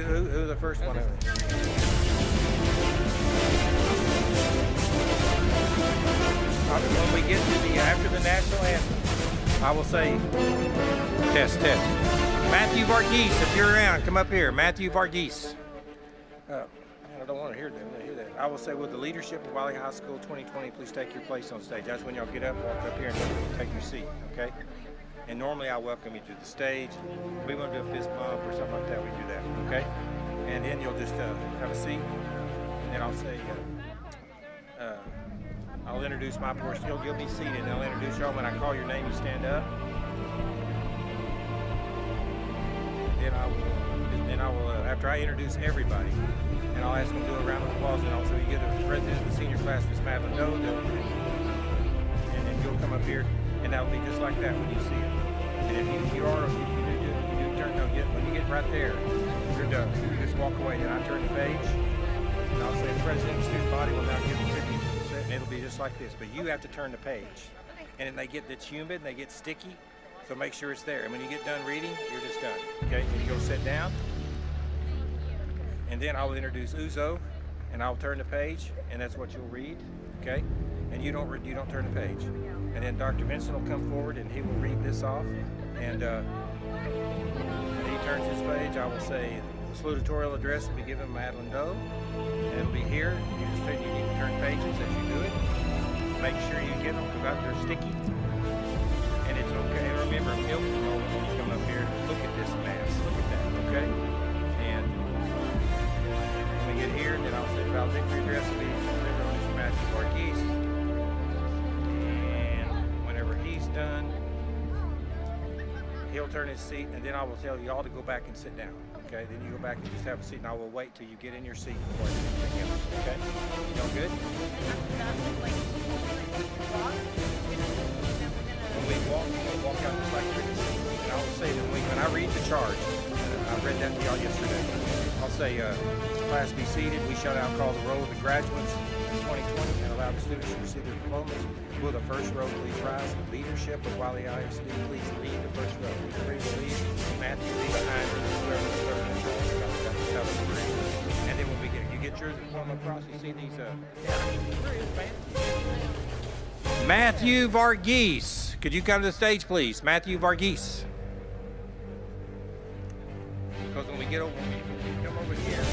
who the first one is? When we get to after the national anthem, I will say, test. Matthew Varghese, if you're around, come up here. Matthew Varghese. I don't want to hear that. I will say, with the leadership of Wylie High School 2020, please take your place on stage. That's when y'all get up, walk up here, and take your seat, okay? And normally I welcome you to the stage. We want to do a fist bump or something like that, we do that, okay? And then you'll just have a seat, and then I'll say, I'll introduce my portion. You'll be seated, and I'll introduce y'all. When I call your name, you stand up. Then I will, after I introduce everybody, and I'll ask them to do a round of applause, and also you get the president of the senior class, Miss Madeline Doe, and then you'll come up here, and that'll be just like that when you see it. And if you do turn, when you get right there, you're done. You just walk away, and I turn the page, and I'll say the president of the student body will now give the tribute, and it'll be just like this. But you have to turn the page, and then it's humid, and they get sticky, so make sure it's there. And when you get done reading, you're just done. Okay, and you go sit down. And then I'll introduce Uzo, and I'll turn the page, and that's what you'll read, okay? And you don't turn the page. And then Dr. Vincent will come forward, and he will read this off. And when he turns his page, I will say the salutatorial address will be given Madeline Doe, and it'll be here. You need to turn pages as you do it. Make sure you get them, because they're sticky. And it's okay. And remember, milk the moment when you come up here. Look at this mass. Look at that, okay? Get here, and then I'll say valedictory address will be delivered on Mr. Matthew Varghese. And whenever he's done, he'll turn his seat, and then I will tell you all to go back and sit down. Okay? Then you go back and just have a seat, and I will wait till you get in your seat before I do anything else. Okay? Y'all good? When we walk out just like this. And I will say that when I read the charge, I read that to y'all yesterday. I'll say, class be seated. We shall now call the roll of the graduates in 2020 and allow the students to receive their diplomas. Will the first row please rise? The leadership of Wylie ISD, please lead the first row. Everybody will lead. Matthew, lead behind us. Whoever the third one. And then when you get your diploma across, you see these, where is man? Matthew Varghese. Could you come to the stage, please? Matthew Varghese. Because when we get over, come over here.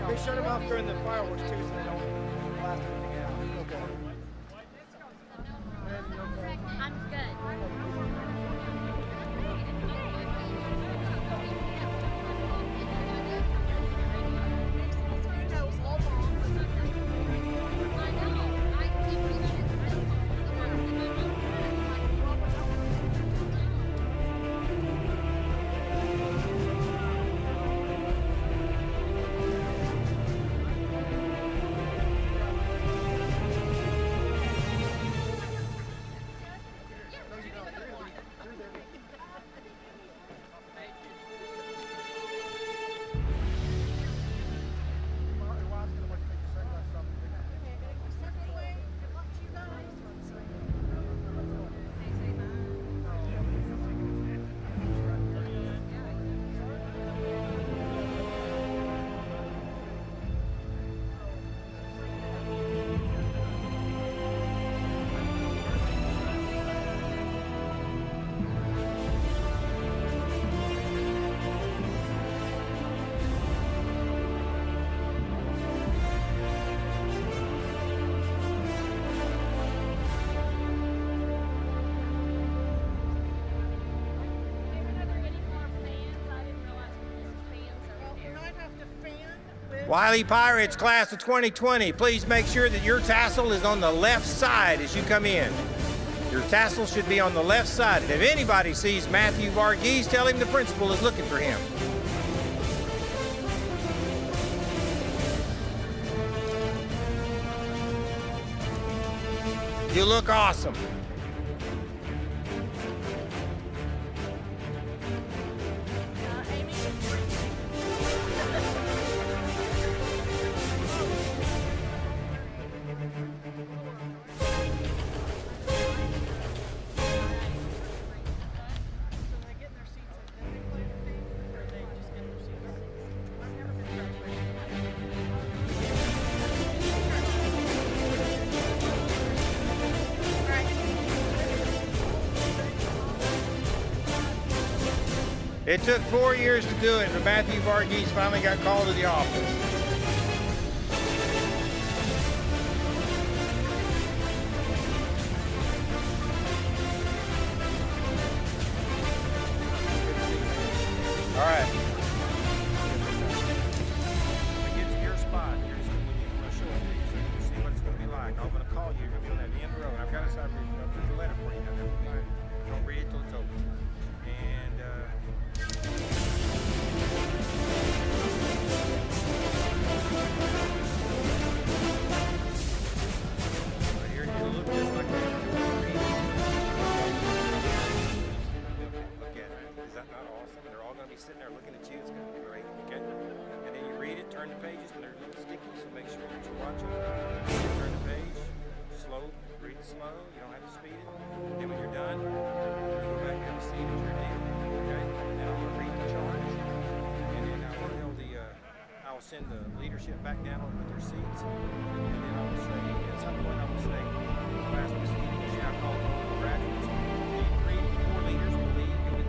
They shut them off during the fireworks too, so they don't blast anything out. Okay. I'm good. Wylie Pirates, class of 2020, please make sure that your tassel is on the left side as you come in. Your tassel should be on the left side. And if anybody sees Matthew Varghese, tell him the principal is looking for him. You look awesome. It took 4 years to do it, but Matthew Varghese finally got called to the office. All right. When we get to your spot, here's when you're going to show it to you, so you can see what it's going to be like. I'm going to call you. You're going to be on that end row. I've got a side read. I'll put the letter for you. Don't read it till it's over. And here it'll look just like that. Look at it. Is that not awesome? They're all going to be sitting there looking at you. It's going to be great. Okay. And then you read it, turn the pages, and they're a little sticky, so make sure that you're watching. Turn the page, slow, read it slow. You don't have to speed it. Then when you're done, you go back and have a seat at your deal. Okay. And then I'm going to read the charge, and then I'll send the leadership back down with their seats, and then I will say, at some point I will say, class proceedings, now call all the graduates. The 4 leaders will leave. You'll get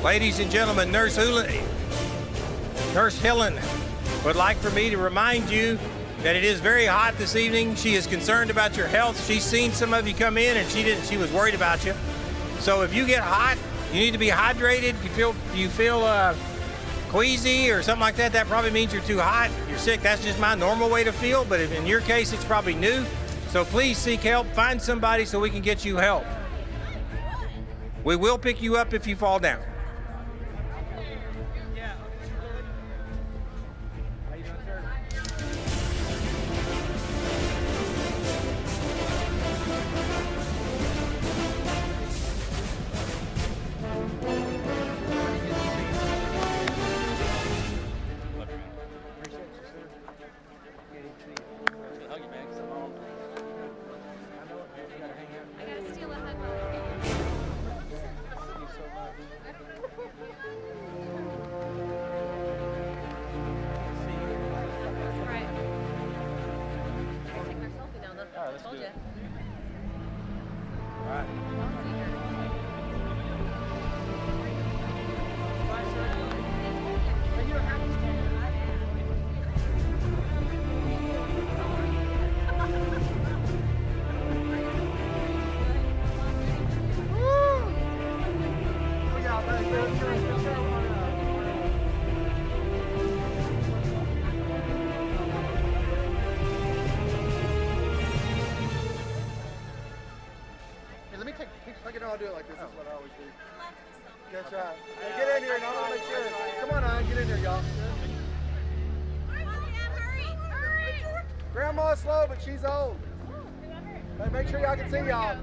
Ladies and gentlemen, Nurse Helen would like for me to remind you that it is very hot this evening. She is concerned about your health. She's seen some of you come in and she was worried about you. So if you get hot, you need to be hydrated. You feel queasy or something like that, that probably means you're too hot, you're sick. That's just my normal way to feel, but if in your case, it's probably new. So please seek help, find somebody so we can get you help. We will pick you up if you fall down. Told you. All right. Let me take a picture. I'll do it like this. This is what I always do. That's right. Hey, get in here and I want to make sure. Come on, get in here, y'all. Grandma's slow, but she's old. Hey, make sure y'all can see y'all.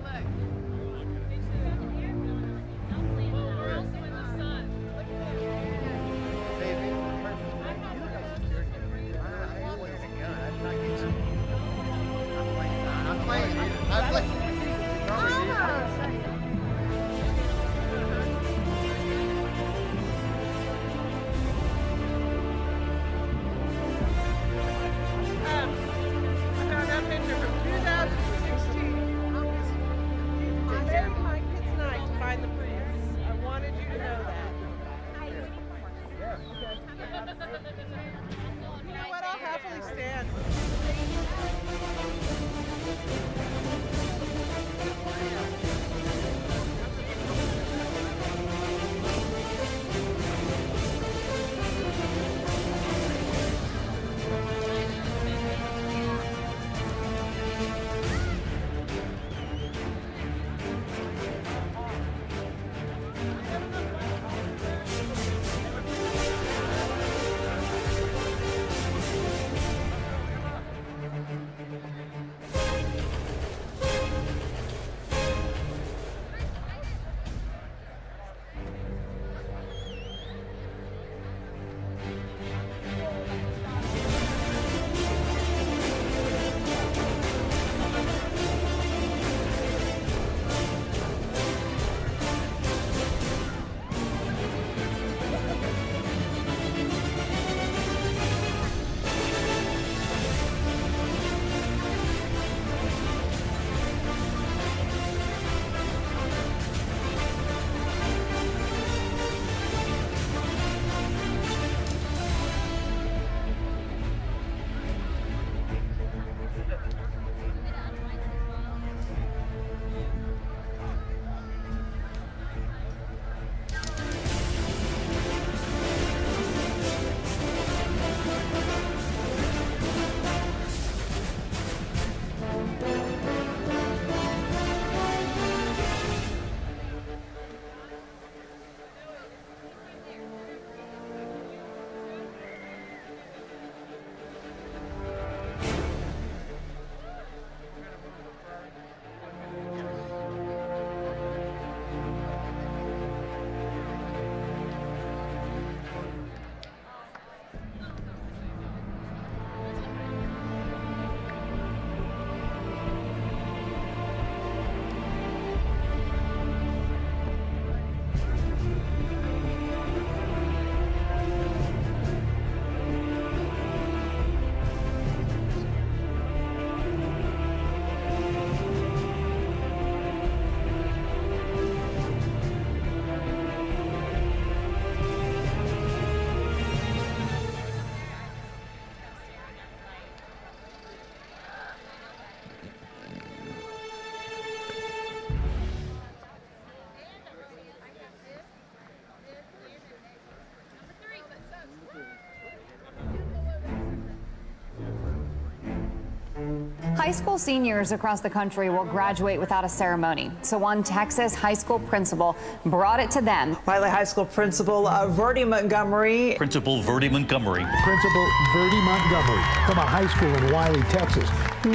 High school seniors across the country will graduate without a ceremony. So one Texas high school principal brought it to them. Wylie High School Principal Verdi Montgomery. Principal Verdi Montgomery. Principal Verdi Montgomery from a high school in Wylie, Texas.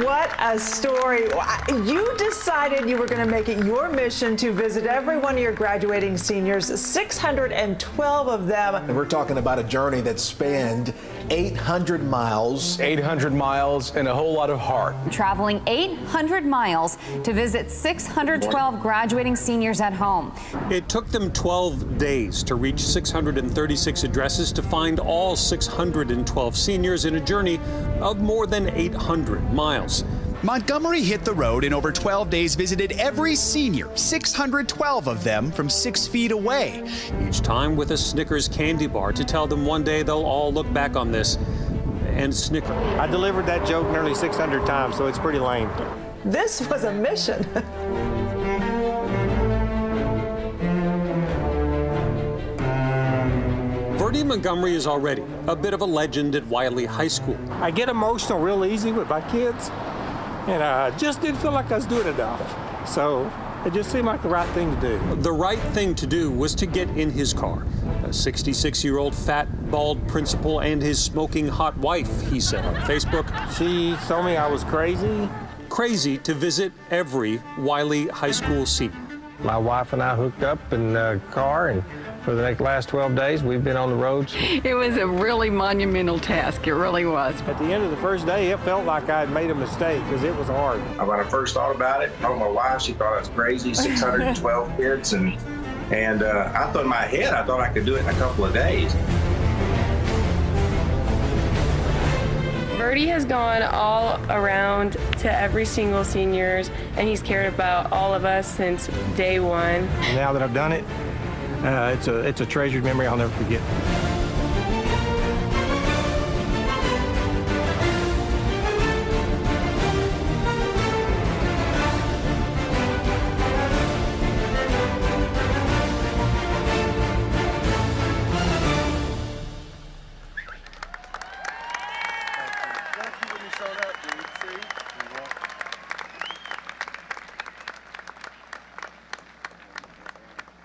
What a story. You decided you were going to make it your mission to visit every one of your graduating seniors, 612 of them. And we're talking about a journey that spanned 800 miles. 800 miles and a whole lot of heart. Traveling 800 miles to visit 612 graduating seniors at home. It took them 12 days to reach 636 addresses to find all 612 seniors in a journey of more than 800 miles. Montgomery hit the road in over 12 days, visited every senior, 612 of them from 6 feet away. Each time with a Snickers candy bar to tell them one day they'll all look back on this and snicker. I delivered that joke nearly 600 times, so it's pretty lame. This was a mission. Verdi Montgomery is already a bit of a legend at Wylie High School. I get emotional real easy with my kids, and I just didn't feel like I was doing enough. So it just seemed like the right thing to do. The right thing to do was to get in his car. A 66-year-old fat, bald principal and his smoking hot wife, he said on Facebook. She told me I was crazy. Crazy to visit every Wylie High School senior. My wife and I hooked up in the car, and for the last 12 days, we've been on the roads. It was a really monumental task. It really was. At the end of the first day, it felt like I had made a mistake because it was hard. When I first thought about it, I told my wife, she thought I was crazy, 612 kids, and I thought in my head, I thought I could do it in a couple of days. Verdi has gone all around to every single seniors, and he's cared about all of us since day one. Now that I've done it, it's a treasured memory I'll never forget.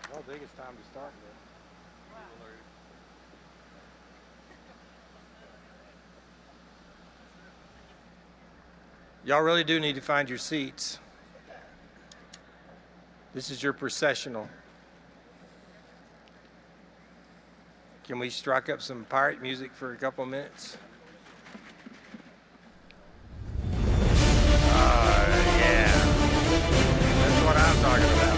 I think it's time to start this. Y'all really do need to find your seats. This is your processional. Can we strike up some pirate music for a couple minutes? Yeah. That's what I'm talking about.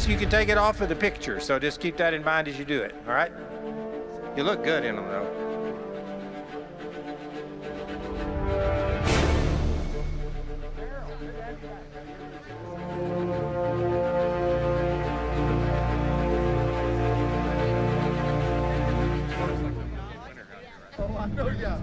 You can take it off of the picture, so just keep that in mind as you do it, all right? You look good in them, though. Oh, I know, yeah.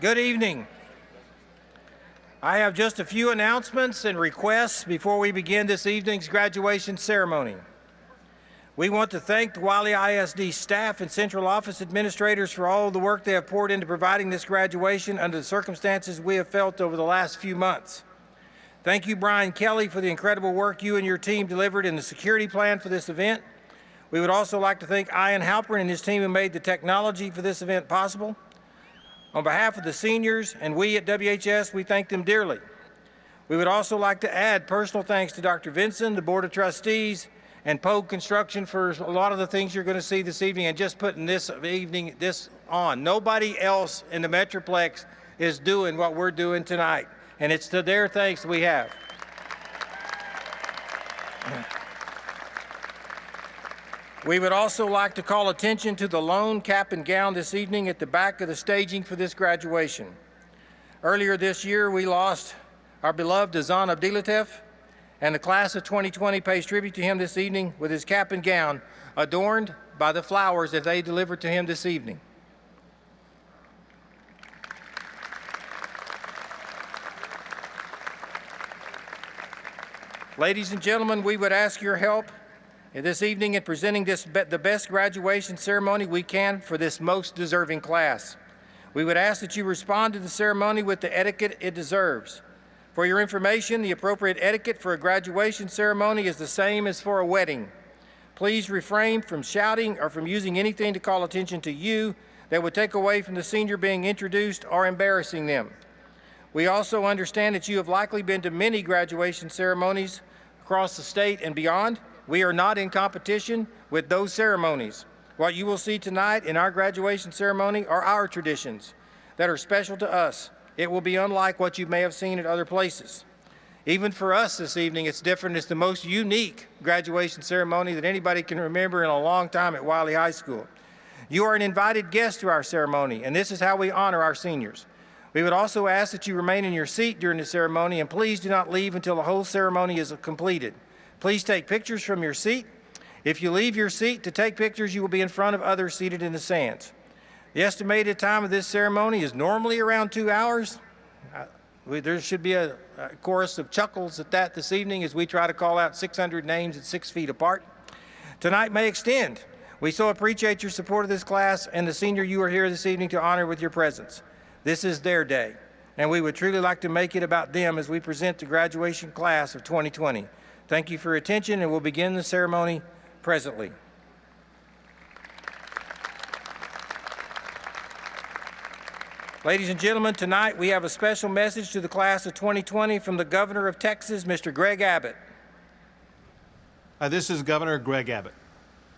Good evening. I have just a few announcements and requests before we begin this evening's graduation ceremony. We want to thank the Wylie ISD staff and central office administrators for all of the work they have poured into providing this graduation under the circumstances we have felt over the last few months. Thank you, Brian Kelly, for the incredible work you and your team delivered in the security plan for this event. We would also like to thank Ian Halpern and his team who made the technology for this event possible. On behalf of the seniors and we at WHS, we thank them dearly. We would also like to add personal thanks to Dr. Vinson, the Board of Trustees, and Pogue Construction for a lot of the things you're going to see this evening and just putting this on. Nobody else in the Metroplex is doing what we're doing tonight, and it's to their thanks we have. We would also like to call attention to the lone cap and gown this evening at the back of the staging for this graduation. Earlier this year, we lost our beloved Azan Abdilatev, and the class of 2020 pays tribute to him this evening with his cap and gown adorned by the flowers that they delivered to him this evening. Ladies and gentlemen, we would ask your help this evening in presenting the best graduation ceremony we can for this most deserving class. We would ask that you respond to the ceremony with the etiquette it deserves. For your information, the appropriate etiquette for a graduation ceremony is the same as for a wedding. Please refrain from shouting or from using anything to call attention to you that would take away from the senior being introduced or embarrassing them. We also understand that you have likely been to many graduation ceremonies across the state and beyond. We are not in competition with those ceremonies. What you will see tonight in our graduation ceremony are our traditions that are special to us. It will be unlike what you may have seen at other places. Even for us this evening, it's different. It's the most unique graduation ceremony that anybody can remember in a long time at Wylie High School. You are an invited guest to our ceremony, and this is how we honor our seniors. We would also ask that you remain in your seat during the ceremony, and please do not leave until the whole ceremony is completed. Please take pictures from your seat. If you leave your seat to take pictures, you will be in front of others seated in the stands. The estimated time of this ceremony is normally around 2 hours. There should be a chorus of chuckles at that this evening as we try to call out 600 names at 6 feet apart. Tonight may extend. We so appreciate your support of this class and the senior you are here this evening to honor with your presence. This is their day, and we would truly like to make it about them as we present the graduation class of 2020. Thank you for your attention, and we'll begin the ceremony presently. Ladies and gentlemen, tonight we have a special message to the class of 2020 from the Governor of Texas, Mr. Greg Abbott. Hi, this is Governor Greg Abbott.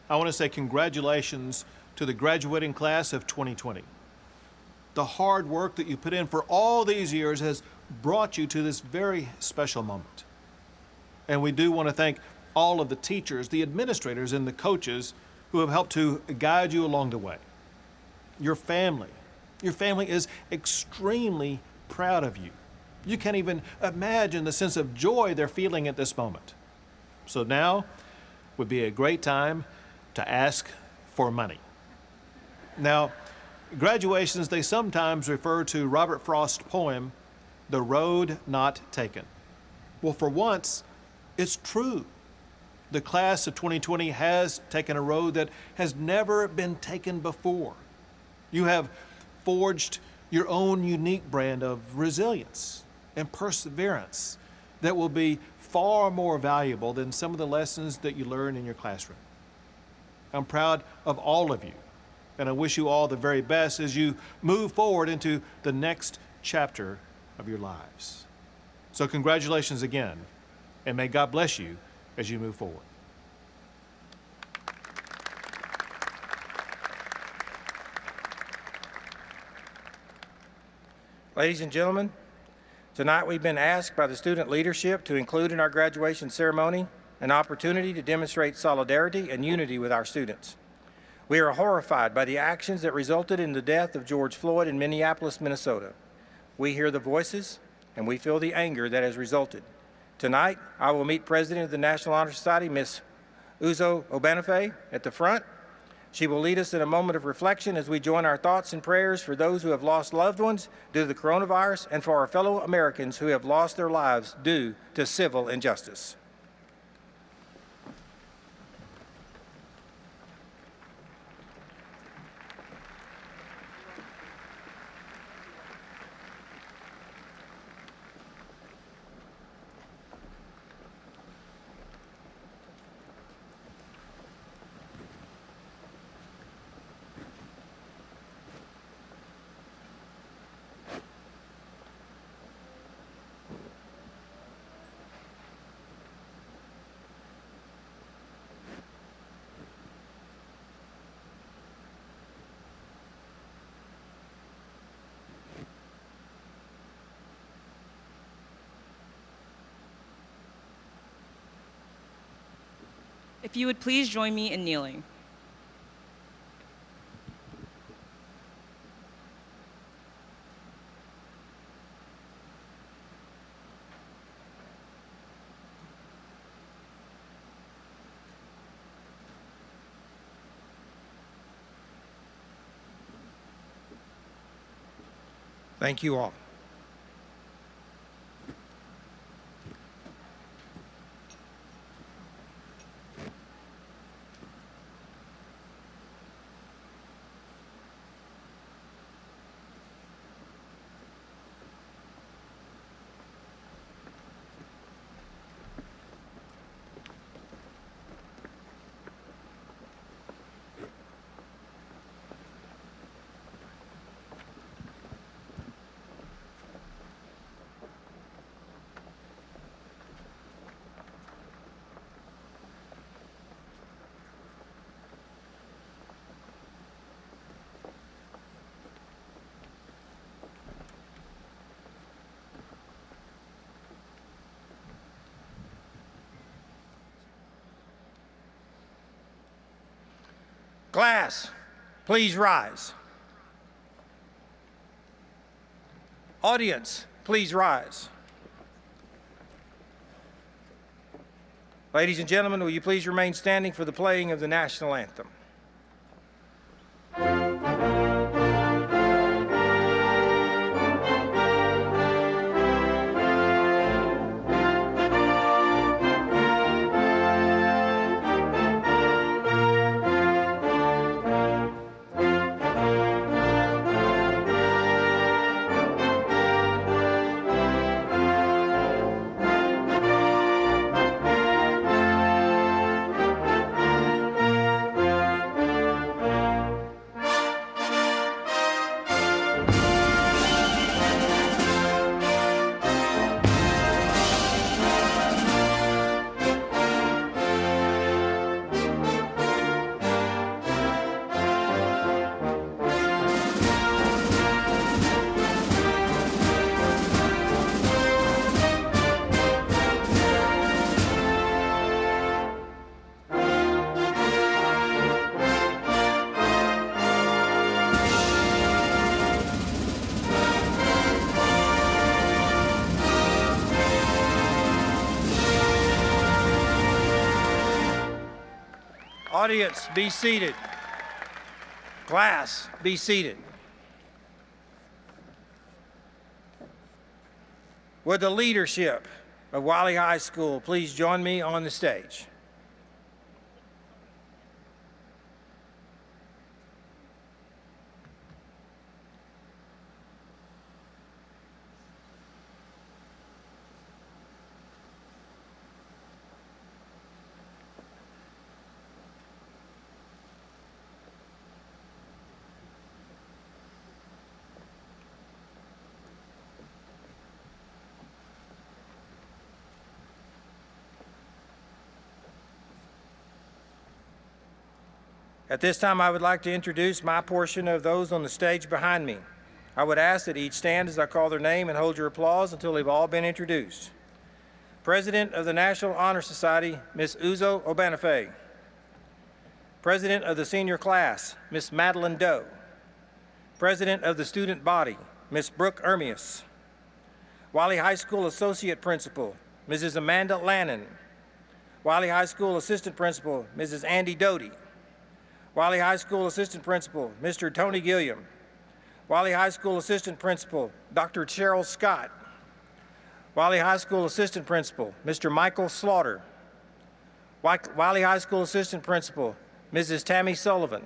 I want to say congratulations to the graduating class of 2020. The hard work that you put in for all these years has brought you to this very special moment. And we do want to thank all of the teachers, the administrators, and the coaches who have helped to guide you along the way. Your family is extremely proud of you. You can't even imagine the sense of joy they're feeling at this moment. So now would be a great time to ask for money. Now, graduations, they sometimes refer to Robert Frost's poem, The Road Not Taken. Well, for once, it's true. The class of 2020 has taken a road that has never been taken before. You have forged your own unique brand of resilience and perseverance that will be far more valuable than some of the lessons that you learn in your classroom. I'm proud of all of you, and I wish you all the very best as you move forward into the next chapter of your lives. So congratulations again, and may God bless you as you move forward. Ladies and gentlemen, tonight we've been asked by the student leadership to include in our graduation ceremony an opportunity to demonstrate solidarity and unity with our students. We are horrified by the actions that resulted in the death of George Floyd in Minneapolis, Minnesota. We hear the voices and we feel the anger that has resulted. Tonight, I will meet President of the National Honor Society, Ms. Uzo Obanifei, at the front. She will lead us in a moment of reflection as we join our thoughts and prayers for those who have lost loved ones due to the coronavirus and for our fellow Americans who have lost their lives due to civil injustice. If you would please join me in kneeling. Thank you all. Class, please rise. Audience, please rise. Ladies and gentlemen, will you please remain standing for the playing of the national anthem? Audience, be seated. Class, be seated. Would the leadership of Wylie High School please join me on the stage? At this time, I would like to introduce my portion of those on the stage behind me. I would ask that each stand as I call their name and hold your applause until they've all been introduced. President of the National Honor Society, Ms. Uzo Obanafe. President of the senior class, Ms. Madeline Doe. President of the student body, Ms. Brooke Ermias. Wylie High School Associate Principal, Mrs. Amanda Lannon. Wylie High School Assistant Principal, Mrs. Andy Doty. Wylie High School Assistant Principal, Mr. Tony Gilliam. Wylie High School Assistant Principal, Dr. Cheryl Scott. Wylie High School Assistant Principal, Mr. Michael Slaughter. Wylie High School Assistant Principal, Mrs. Tammy Sullivan.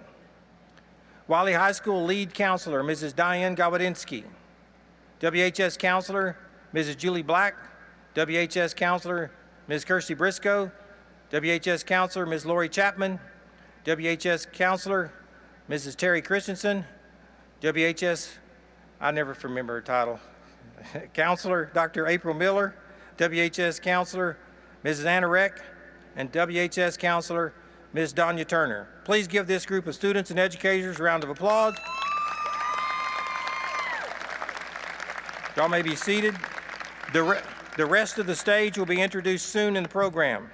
Wylie High School Lead Counselor, Mrs. Diane Gawadinsky. WHS Counselor, Mrs. Julie Black. WHS Counselor, Ms. Kirsty Briscoe. WHS Counselor, Ms. Lori Chapman. WHS Counselor, Mrs. Terry Christensen. WHS, I never remember her title. Counselor, Dr. April Miller. WHS Counselor, Mrs. Anna Reck. And WHS Counselor, Ms. Donya Turner. Please give this group of students and educators a round of applause. Y'all may be seated. The rest of the stage will be introduced soon in the program.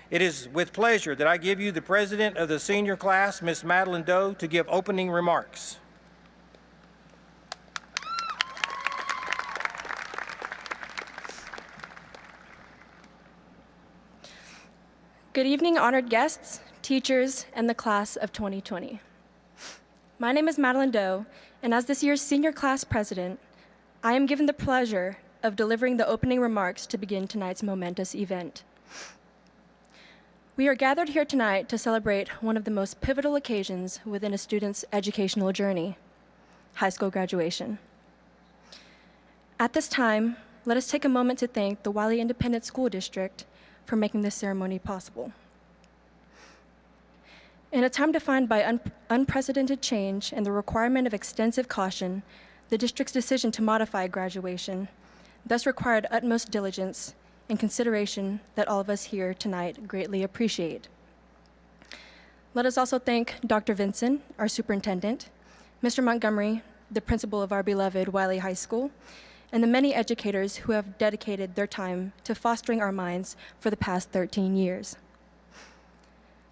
It is with pleasure that I give you the president of the senior class, Ms. Madeline Doe, to give opening remarks. Good evening, honored guests, teachers, and the class of 2020. My name is Madeline Doe, and as this year's senior class president, I am given the pleasure of delivering the opening remarks to begin tonight's momentous event. We are gathered here tonight to celebrate one of the most pivotal occasions within a student's educational journey, high school graduation. At this time, let us take a moment to thank the Wylie Independent School District for making this ceremony possible. In a time defined by unprecedented change and the requirement of extensive caution, the district's decision to modify graduation thus required utmost diligence and consideration that all of us here tonight greatly appreciate. Let us also thank Dr. Vinson, our superintendent, Mr. Montgomery, the principal of our beloved Wylie High School, and the many educators who have dedicated their time to fostering our minds for the past 13 years.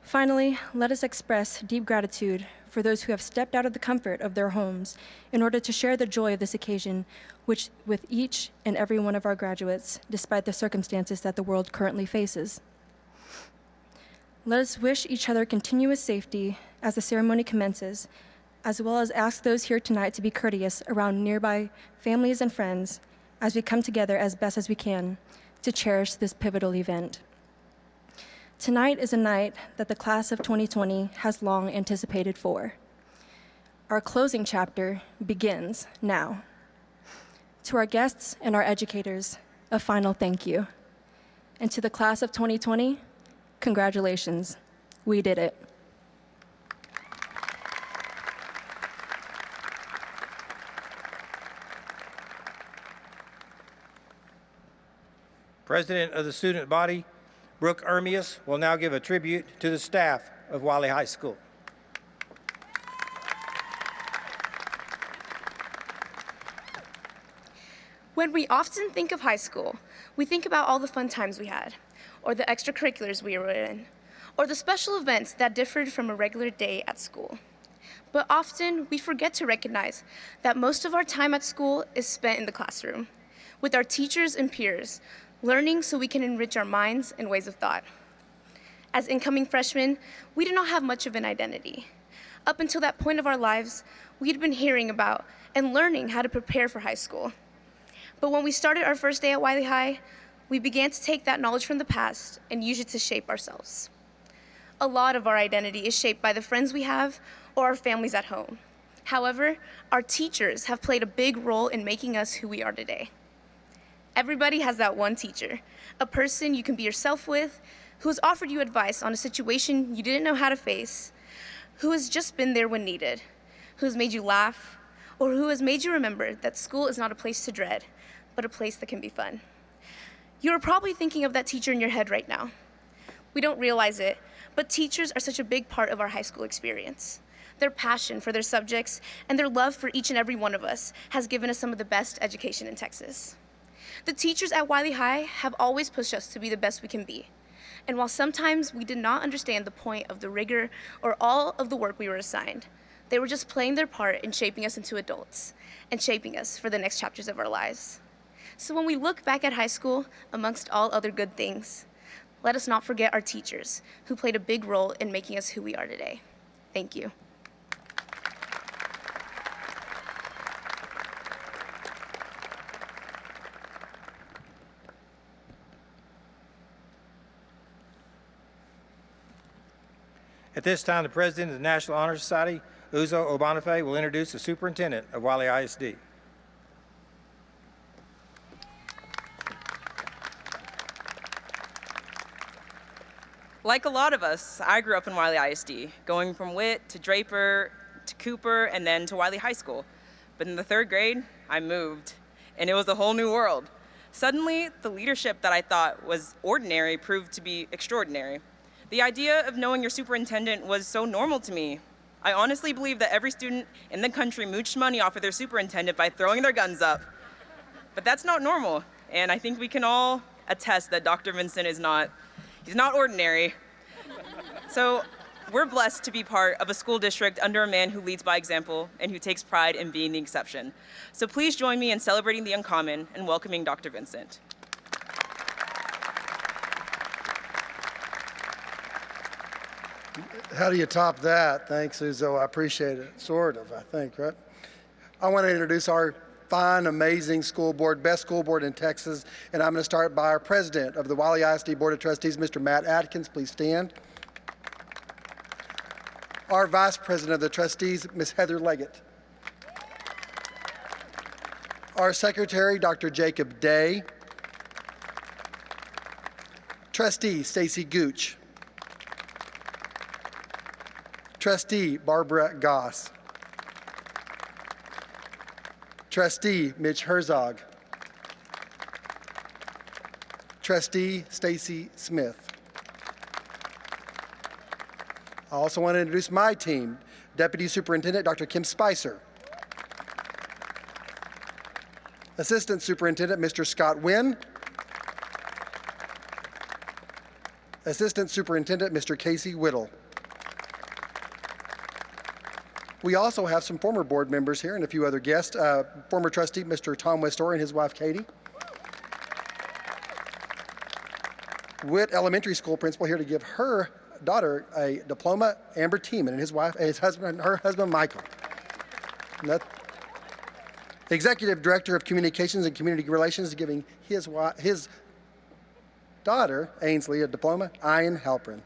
Finally, let us express deep gratitude for those who have stepped out of the comfort of their homes in order to share the joy of this occasion with each and every one of our graduates, despite the circumstances that the world currently faces. Let us wish each other continuous safety as the ceremony commences, as well as ask those here tonight to be courteous around nearby families and friends as we come together as best as we can to cherish this pivotal event. Tonight is a night that the class of 2020 has long anticipated for. Our closing chapter begins now. To our guests and our educators, a final thank you. And to the class of 2020, congratulations. We did it. President of the student body, Brooke Ermias, will now give a tribute to the staff of Wylie High School. When we often think of high school, we think about all the fun times we had, or the extracurriculars we were in, or the special events that differed from a regular day at school. But often, we forget to recognize that most of our time at school is spent in the classroom, with our teachers and peers, learning so we can enrich our minds and ways of thought. As incoming freshmen, we did not have much of an identity. Up until that point of our lives, we had been hearing about and learning how to prepare for high school. But when we started our first day at Wylie High, we began to take that knowledge from the past and use it to shape ourselves. A lot of our identity is shaped by the friends we have or our families at home. However, our teachers have played a big role in making us who we are today. Everybody has that one teacher, a person you can be yourself with, who has offered you advice on a situation you didn't know how to face, who has just been there when needed, who has made you laugh, or who has made you remember that school is not a place to dread, but a place that can be fun. You are probably thinking of that teacher in your head right now. We don't realize it, but teachers are such a big part of our high school experience. Their passion for their subjects and their love for each and every one of us has given us some of the best education in Texas. The teachers at Wylie High have always pushed us to be the best we can be. And while sometimes we did not understand the point of the rigor or all of the work we were assigned, they were just playing their part in shaping us into adults and shaping us for the next chapters of our lives. So when we look back at high school, amongst all other good things, let us not forget our teachers who played a big role in making us who we are today. Thank you. At this time, the President of the National Honor Society, Uzo Obanifé, will introduce the Superintendent of Wylie ISD. Like a lot of us, I grew up in Wylie ISD, going from Witt to Draper to Cooper and then to Wylie High School. But in the 3rd grade, I moved, and it was a whole new world. Suddenly, the leadership that I thought was ordinary proved to be extraordinary. The idea of knowing your superintendent was so normal to me. I honestly believe that every student in the country mooched money off of their superintendent by throwing their guns up. But that's not normal, and I think we can all attest that Dr. Vincent is not ordinary. So we're blessed to be part of a school district under a man who leads by example and who takes pride in being the exception. So please join me in celebrating the uncommon and welcoming Dr. Vincent. How do you top that? Thanks, Uzo. I appreciate it. Sort of, I think, right? I want to introduce our fine, amazing school board, best school board in Texas, and I'm going to start by our president of the Wylie ISD Board of Trustees, Mr. Matt Atkins. Please stand. Our vice president of the trustees, Ms. Heather Leggett. Our secretary, Dr. Jacob Day. Trustee, Stacy Gooch. Trustee, Barbara Goss. Trustee, Mitch Herzog. Trustee, Stacy Smith. I also want to introduce my team, Deputy Superintendent, Dr. Kim Spicer. Assistant Superintendent, Mr. Scott Wynn. Assistant Superintendent, Mr. Casey Whittle. We also have some former board members here and a few other guests. Former trustee, Mr. Tom Westor and his wife, Katie. Witt Elementary School principal here to give her daughter a diploma, Amber Tiemann, and his wife, her husband, Michael. Executive Director of Communications and Community Relations, giving his daughter, Ainsley, a diploma, Ian Halprin.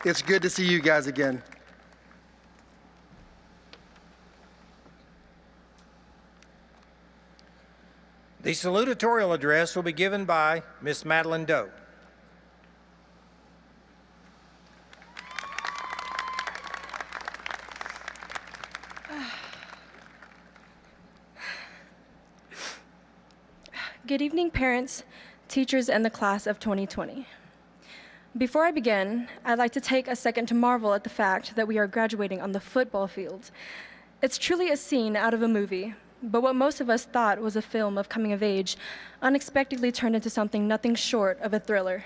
It's good to see you guys again. The salutatorial address will be given by Miss Madeline Doe. Good evening, parents, teachers, and the class of 2020. Before I begin, I'd like to take a second to marvel at the fact that we are graduating on the football field. It's truly a scene out of a movie, but what most of us thought was a film of coming of age unexpectedly turned into something nothing short of a thriller.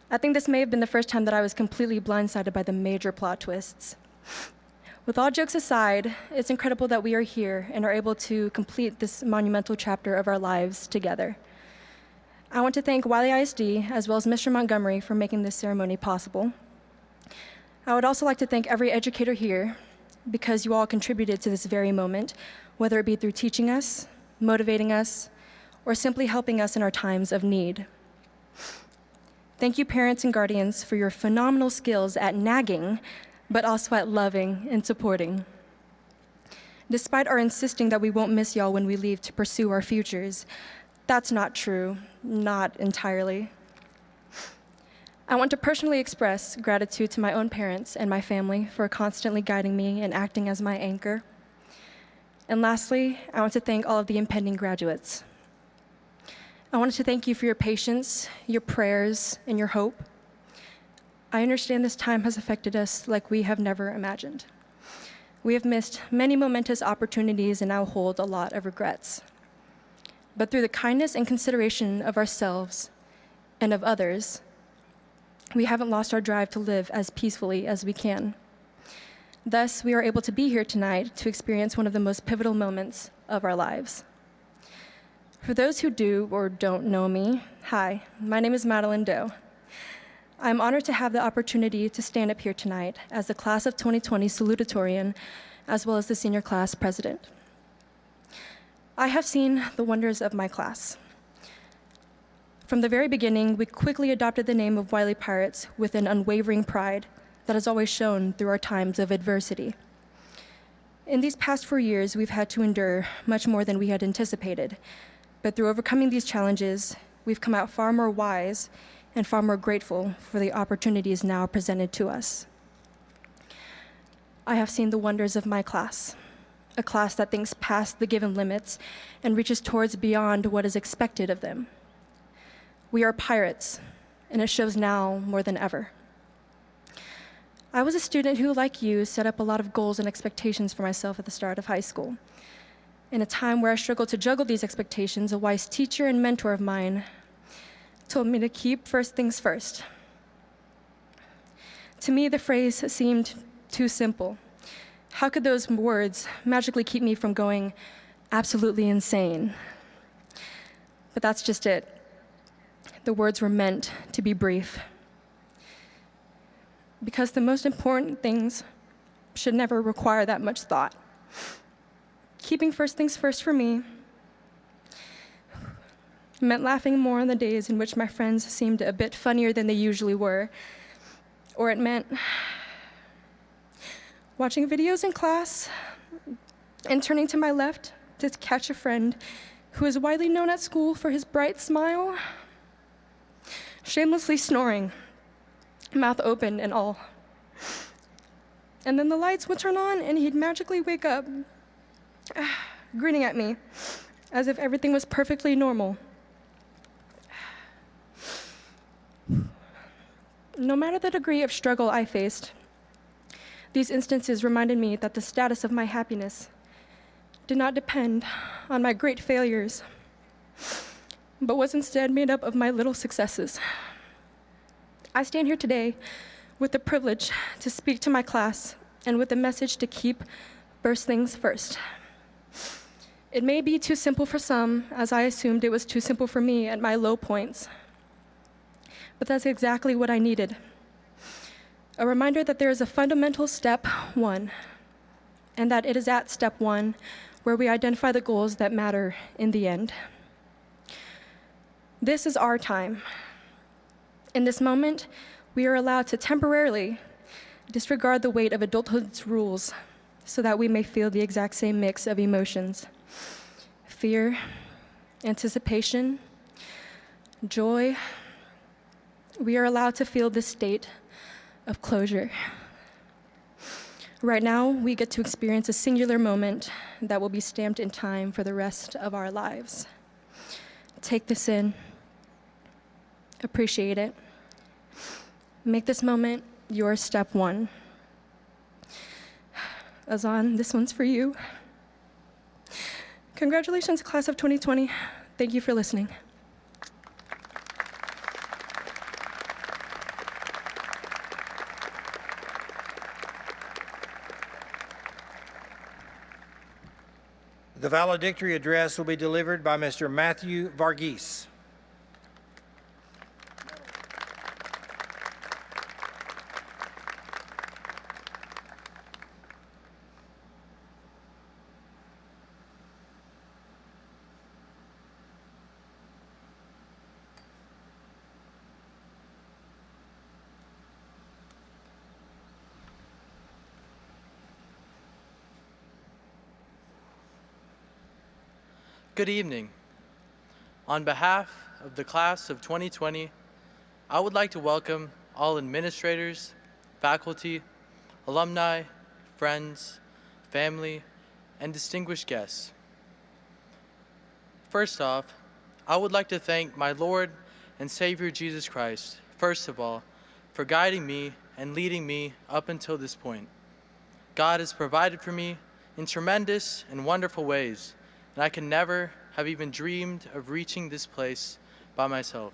I think this may have been the first time that I was completely blindsided by the major plot twists. With all jokes aside, it's incredible that we are here and are able to complete this monumental chapter of our lives together. I want to thank Wylie ISD as well as Mr. Montgomery for making this ceremony possible. I would also like to thank every educator here because you all contributed to this very moment, whether it be through teaching us, motivating us, or simply helping us in our times of need. Thank you, parents and guardians, for your phenomenal skills at nagging, but also at loving and supporting. Despite our insisting that we won't miss y'all when we leave to pursue our futures, that's not true, not entirely. I want to personally express gratitude to my own parents and my family for constantly guiding me and acting as my anchor. And lastly, I want to thank all of the impending graduates. I wanted to thank you for your patience, your prayers, and your hope. I understand this time has affected us like we have never imagined. We have missed many momentous opportunities and now hold a lot of regrets. But through the kindness and consideration of ourselves and of others, we haven't lost our drive to live as peacefully as we can. Thus, we are able to be here tonight to experience one of the most pivotal moments of our lives. For those who do or don't know me, hi, my name is Madeline Doe. I'm honored to have the opportunity to stand up here tonight as the Class of 2020 salutatorian, as well as the senior class president. I have seen the wonders of my class. From the very beginning, we quickly adopted the name of Wylie Pirates with an unwavering pride that has always shown through our times of adversity. In these past 4 years, we've had to endure much more than we had anticipated, but through overcoming these challenges, we've come out far more wise and far more grateful for the opportunities now presented to us. I have seen the wonders of my class, a class that thinks past the given limits and reaches towards beyond what is expected of them. We are pirates, and it shows now more than ever. I was a student who, like you, set up a lot of goals and expectations for myself at the start of high school. In a time where I struggled to juggle these expectations, a wise teacher and mentor of mine told me to keep first things first. To me, the phrase seemed too simple. How could those words magically keep me from going absolutely insane? But that's just it. The words were meant to be brief. Because the most important things should never require that much thought. Keeping first things first for me meant laughing more on the days in which my friends seemed a bit funnier than they usually were, or it meant watching videos in class and turning to my left to catch a friend who is widely known at school for his bright smile, shamelessly snoring, mouth open and all. And then the lights would turn on and he'd magically wake up, grinning at me as if everything was perfectly normal. No matter the degree of struggle I faced, these instances reminded me that the status of my happiness did not depend on my great failures, but was instead made up of my little successes. I stand here today with the privilege to speak to my class and with the message to keep first things first. It may be too simple for some, as I assumed it was too simple for me at my low points, but that's exactly what I needed. A reminder that there is a fundamental step one, and that it is at step one where we identify the goals that matter in the end. This is our time. In this moment, we are allowed to temporarily disregard the weight of adulthood's rules so that we may feel the exact same mix of emotions: fear, anticipation, joy. We are allowed to feel this state of closure. Right now, we get to experience a singular moment that will be stamped in time for the rest of our lives. Take this in. Appreciate it. Make this moment your step one. Azan, this one's for you. Congratulations, class of 2020. Thank you for listening. The valedictory address will be delivered by Mr. Matthew Varghese. Good evening. On behalf of the class of 2020, I would like to welcome all administrators, faculty, alumni, friends, family, and distinguished guests. First off, I would like to thank my Lord and Savior Jesus Christ, first of all, for guiding me and leading me up until this point. God has provided for me in tremendous and wonderful ways, and I can never have even dreamed of reaching this place by myself.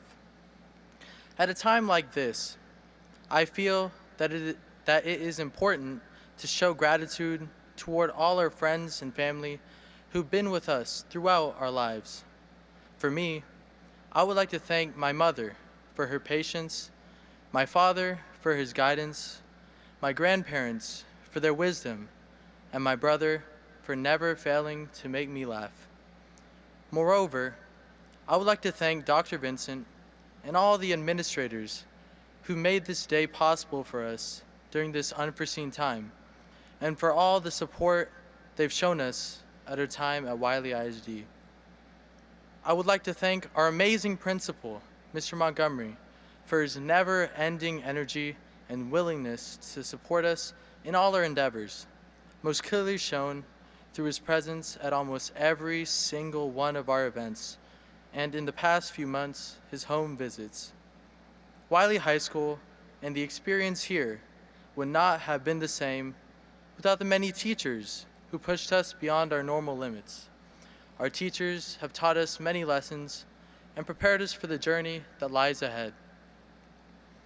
At a time like this, I feel that it is important to show gratitude toward all our friends and family who've been with us throughout our lives. For me, I would like to thank my mother for her patience, my father for his guidance, my grandparents for their wisdom, and my brother for never failing to make me laugh. Moreover, I would like to thank Dr. Vincent and all the administrators who made this day possible for us during this unforeseen time, and for all the support they've shown us at our time at Wylie ISD. I would like to thank our amazing principal, Mr. Montgomery, for his never-ending energy and willingness to support us in all our endeavors, most clearly shown through his presence at almost every single one of our events, and in the past few months, his home visits. Wylie High School and the experience here would not have been the same without the many teachers who pushed us beyond our normal limits. Our teachers have taught us many lessons and prepared us for the journey that lies ahead.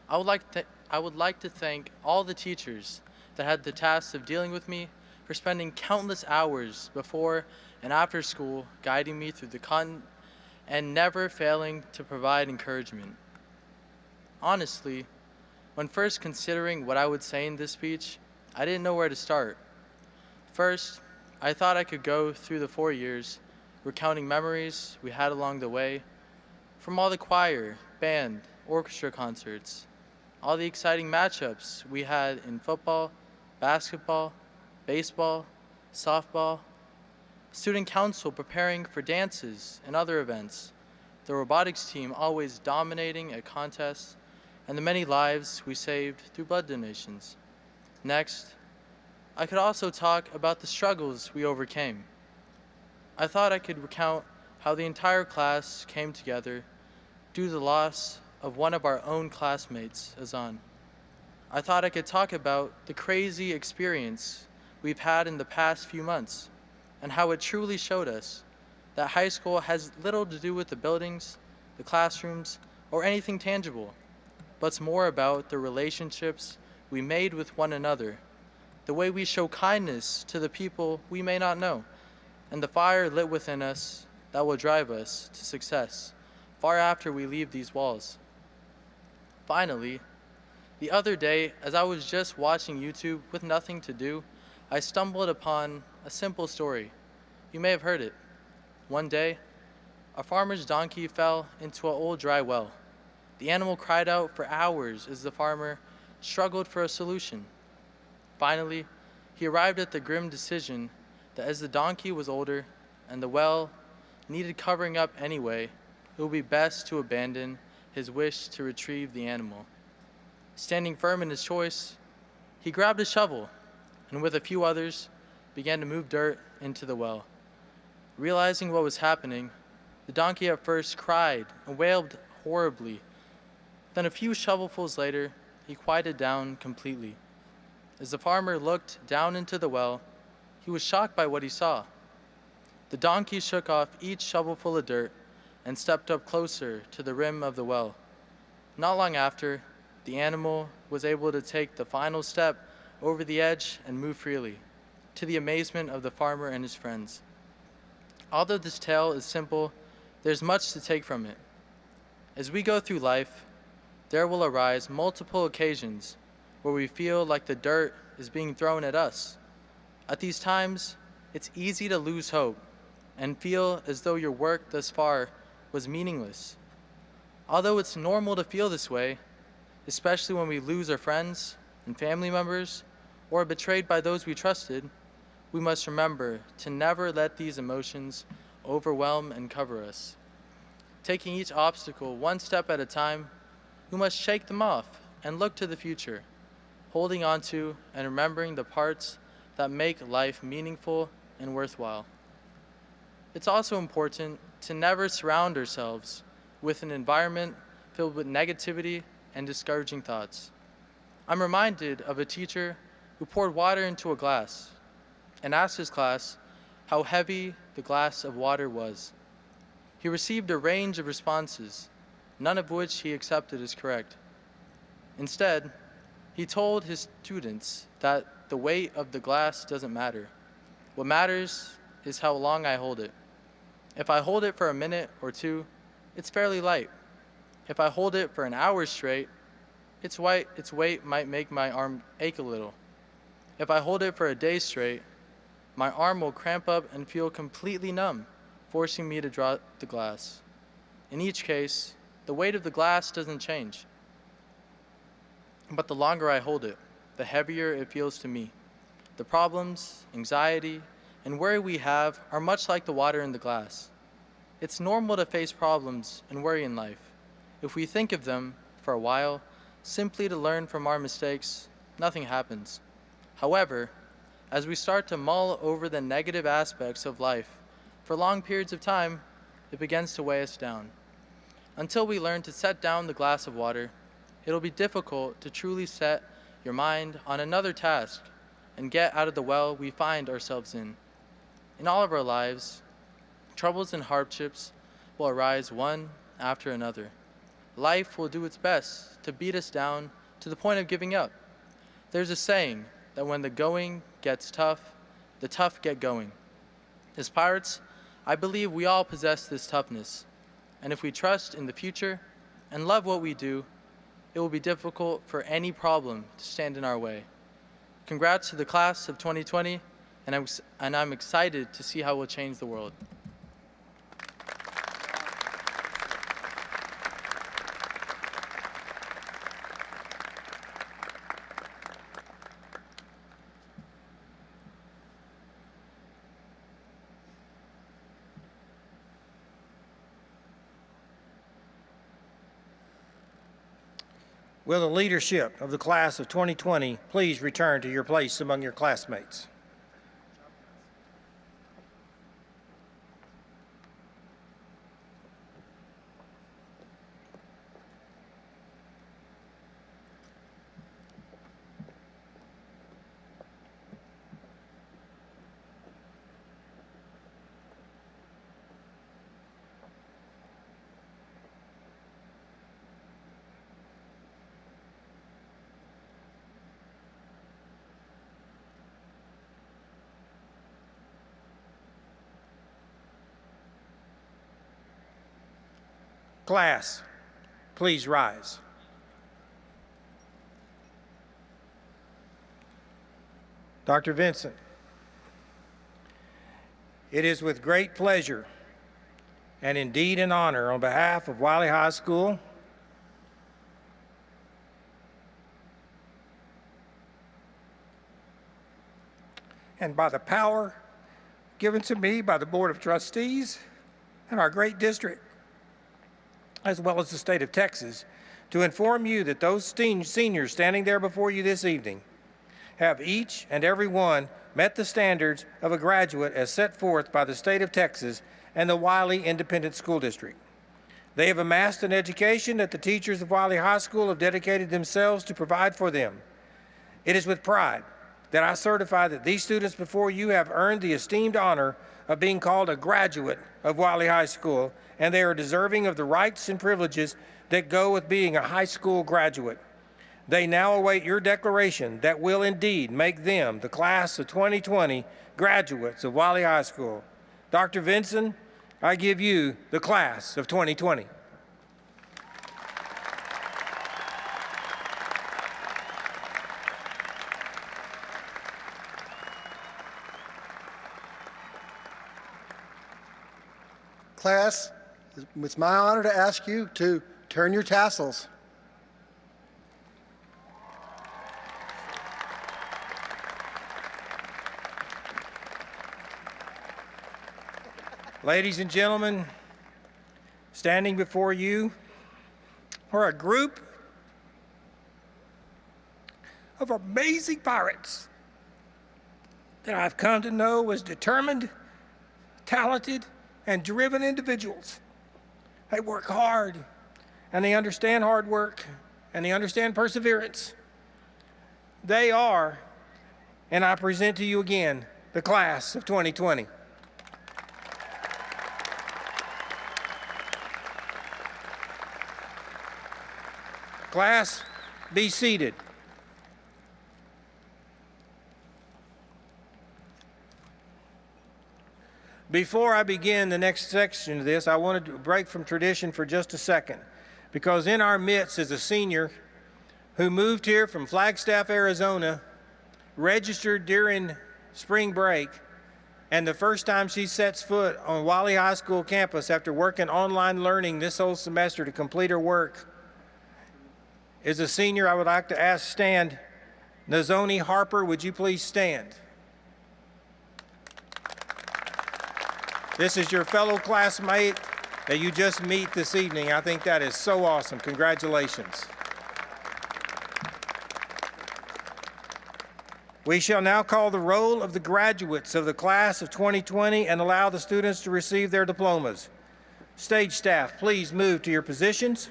I would like to thank all the teachers that had the task of dealing with me, for spending countless hours before and after school guiding me through the content and never failing to provide encouragement. Honestly, when first considering what I would say in this speech, I didn't know where to start. First, I thought I could go through the 4 years, recounting memories we had along the way, from all the choir, band, orchestra concerts, all the exciting matchups we had in football, basketball, baseball, softball, student council preparing for dances and other events, the robotics team always dominating at contests, and the many lives we saved through blood donations. Next, I could also talk about the struggles we overcame. I thought I could recount how the entire class came together due to the loss of one of our own classmates, Azan. I thought I could talk about the crazy experience we've had in the past few months and how it truly showed us that high school has little to do with the buildings, the classrooms, or anything tangible, but it's more about the relationships we made with one another, the way we show kindness to the people we may not know, and the fire lit within us that will drive us to success far after we leave these walls. Finally, the other day, as I was just watching YouTube with nothing to do, I stumbled upon a simple story. You may have heard it. One day, a farmer's donkey fell into an old dry well. The animal cried out for hours as the farmer struggled for a solution. Finally, he arrived at the grim decision that as the donkey was older and the well needed covering up anyway, it would be best to abandon his wish to retrieve the animal. Standing firm in his choice, he grabbed a shovel and with a few others began to move dirt into the well. Realizing what was happening, the donkey at first cried and wailed horribly. Then a few shovelfuls later, he quieted down completely. As the farmer looked down into the well, he was shocked by what he saw. The donkey shook off each shovelful of dirt and stepped up closer to the rim of the well. Not long after, the animal was able to take the final step over the edge and move freely, to the amazement of the farmer and his friends. Although this tale is simple, there's much to take from it. As we go through life, there will arise multiple occasions where we feel like the dirt is being thrown at us. At these times, it's easy to lose hope and feel as though your work thus far was meaningless. Although it's normal to feel this way, especially when we lose our friends and family members or are betrayed by those we trusted, we must remember to never let these emotions overwhelm and cover us. Taking each obstacle one step at a time, we must shake them off and look to the future, holding on to and remembering the parts that make life meaningful and worthwhile. It's also important to never surround ourselves with an environment filled with negativity and discouraging thoughts. I'm reminded of a teacher who poured water into a glass and asked his class how heavy the glass of water was. He received a range of responses, none of which he accepted as correct. Instead, he told his students that the weight of the glass doesn't matter. What matters is how long I hold it. If I hold it for a minute or two, it's fairly light. If I hold it for an hour straight, its weight might make my arm ache a little. If I hold it for a day straight, my arm will cramp up and feel completely numb, forcing me to draw the glass. In each case, the weight of the glass doesn't change. But the longer I hold it, the heavier it feels to me. The problems, anxiety, and worry we have are much like the water in the glass. It's normal to face problems and worry in life. If we think of them for a while, simply to learn from our mistakes, nothing happens. However, as we start to mull over the negative aspects of life for long periods of time, it begins to weigh us down. Until we learn to set down the glass of water, it'll be difficult to truly set your mind on another task and get out of the well we find ourselves in. In all of our lives, troubles and hardships will arise one after another. Life will do its best to beat us down to the point of giving up. There's a saying that when the going gets tough, the tough get going. As pirates, I believe we all possess this toughness, and if we trust in the future and love what we do, it will be difficult for any problem to stand in our way. Congrats to the class of 2020, and I'm excited to see how we'll change the world. Will the leadership of the class of 2020 please return to your place among your classmates? Class, please rise. Dr. Vincent, it is with great pleasure and indeed an honor on behalf of Wylie High School and by the power given to me by the Board of Trustees and our great district, as well as the state of Texas, to inform you that those seniors standing there before you this evening have each and every one met the standards of a graduate as set forth by the state of Texas and the Wylie Independent School District. They have amassed an education that the teachers of Wylie High School have dedicated themselves to provide for them. It is with pride that I certify that these students before you have earned the esteemed honor of being called a graduate of Wylie High School, and they are deserving of the rights and privileges that go with being a high school graduate. They now await your declaration that will indeed make them, the class of 2020, graduates of Wylie High School. Dr. Vinson, I give you the class of 2020. Class, it's my honor to ask you to turn your tassels. Ladies and gentlemen, standing before you are a group of amazing pirates that I've come to know as determined, talented, and driven individuals. They work hard, and they understand hard work, and they understand perseverance. They are, and I present to you again, the class of 2020. Class, be seated. Before I begin the next section of this, I wanted to break from tradition for just a second, because in our midst is a senior who moved here from Flagstaff, Arizona, registered during spring break, and the first time she sets foot on Wylie High School campus after working online learning this whole semester to complete her work is a senior I would like to ask stand. Nazoni Harper, would you please stand? This is your fellow classmate that you just meet this evening. I think that is so awesome. Congratulations. We shall now call the roll of the graduates of the class of 2020 and allow the students to receive their diplomas. Stage staff, please move to your positions.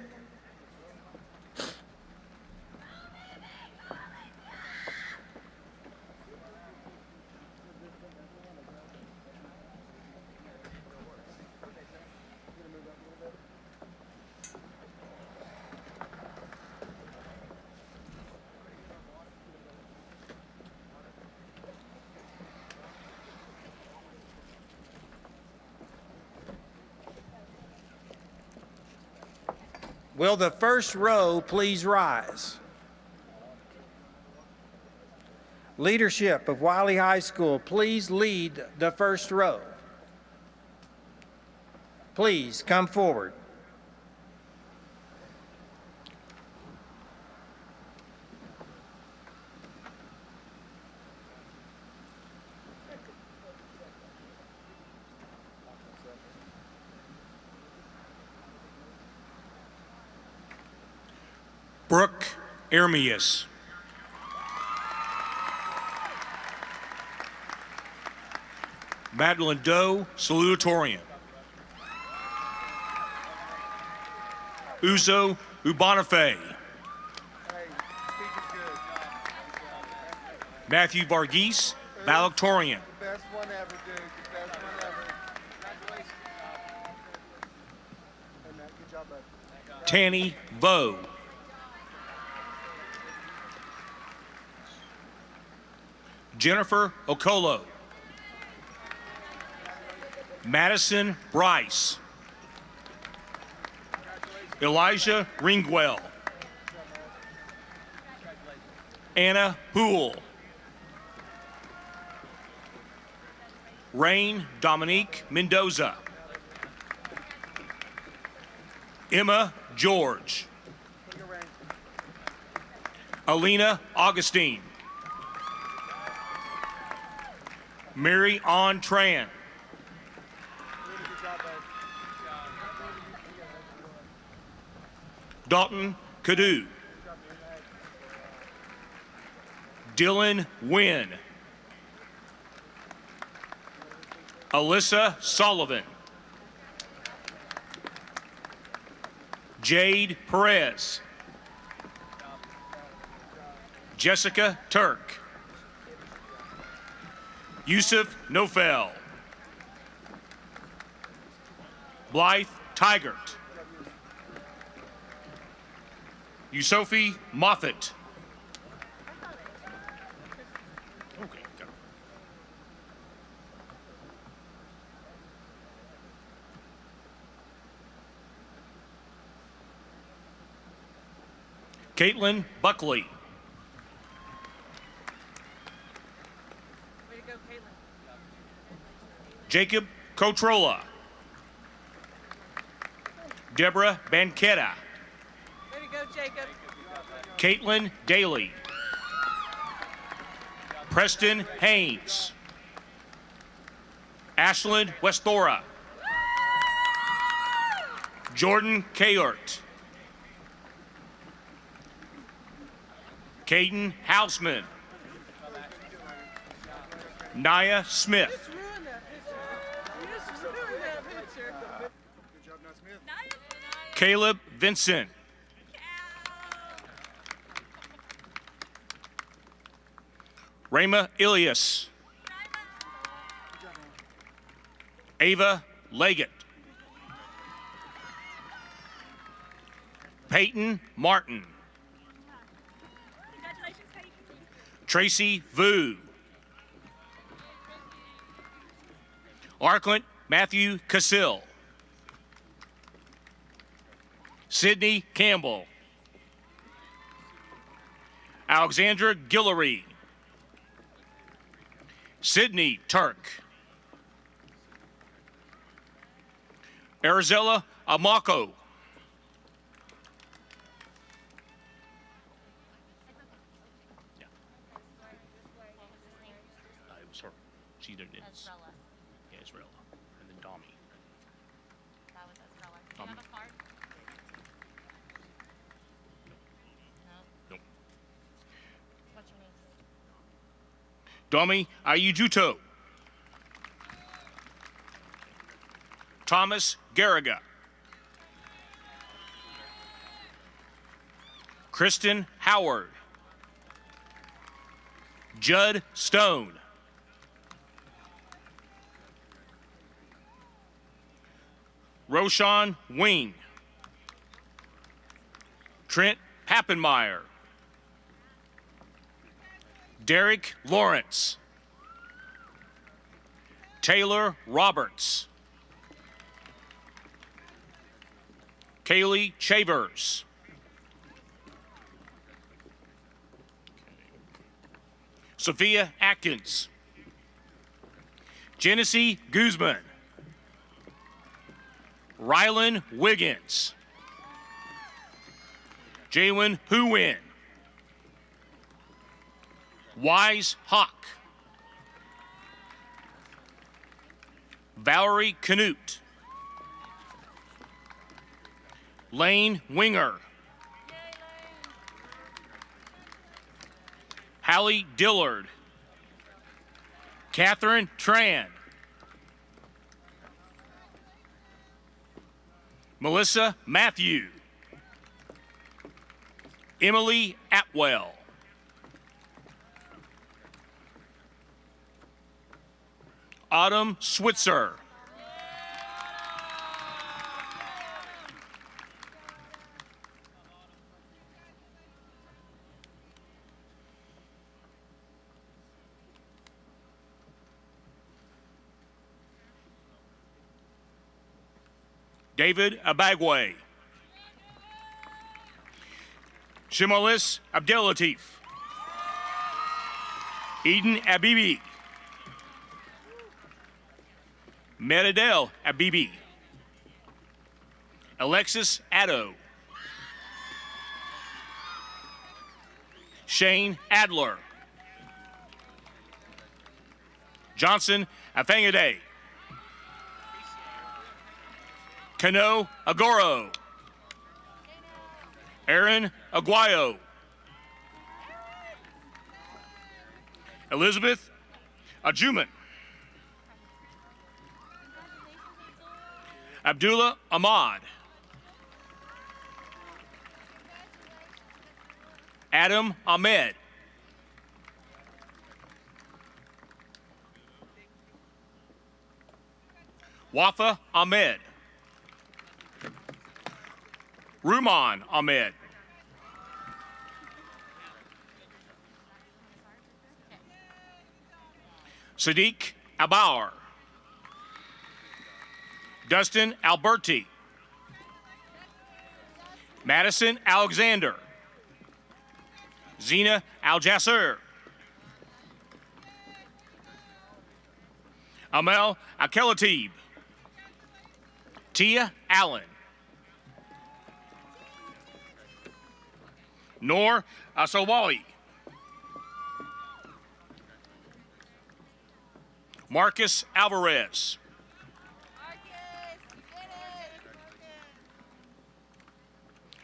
Will the first row please rise? Leadership of Wylie High School, please lead the first row. Please come forward. Brooke Ermias. Madeline Doe, salutatorian. Uzo Ubanafe. Matthew Varghese, valedictorian. Best one ever, dude. Best one ever. Hey, Matt, good job, bud. Tanny Vo. Jennifer Okolo. Madison Bryce. Elijah Ringwell. Anna Poole. Rain Dominique Mendoza. Emma George. Alina Augustine. Mary Ann Tran. Dalton Cadu. Dylan Wynn. Alyssa Sullivan. Jade Perez. Jessica Turk. Yusuf Nofel. Blythe Tigert. Yusofi Moffett. Okay, got it. Caitlin Buckley. Way to go, Caitlin. Jacob Cotrola. Deborah Banqueta. Way to go, Jacob. Caitlin Daly. Preston Haynes. Ashland Westhora. Jordan Kayert. Caden Hausman. Nia Smith. Caleb Vincent. Rama Ilias. Ava Leggett. Peyton Martin. Tracy Vu. Arkland Matthew Cassill. Sydney Campbell. Alexandra Guillory. Sydney Turk. Arizella Amako. It was her. She did it. Yeah, Israel. And then Domi. That was Estrella. Do you have a card? Nope. What's your name? Domi Ayujuto. Thomas Garriga. Kristen Howard. Judd Stone. Roshan Wing. Trent Pappenmeyer. Derek Lawrence. Taylor Roberts. Kaylee Chavers. Sophia Atkins. Genesee Guzman. Rylan Wiggins. Jalen Huwin. Wise Hawk. Valerie Canute. Lane Winger. Hallie Dillard. Catherine Tran. Melissa Matthew. Emily Atwell. Autumn Switzer. David Abagway. Shimalis Abdelatif. Eden Abibi. Meridel Abibi. Alexis Addo. Shane Adler. Johnson Afangade. Kano Agoro. Aaron Aguayo. Elizabeth Ajuman. Abdullah Ahmad. Adam Ahmed. Wafa Ahmed. Ruman Ahmed. Sadiq Abar. Dustin Alberti. Madison Alexander. Zena Aljasser. Amel Akelatib. Tia Allen. Noor Asawali. Marcus Alvarez.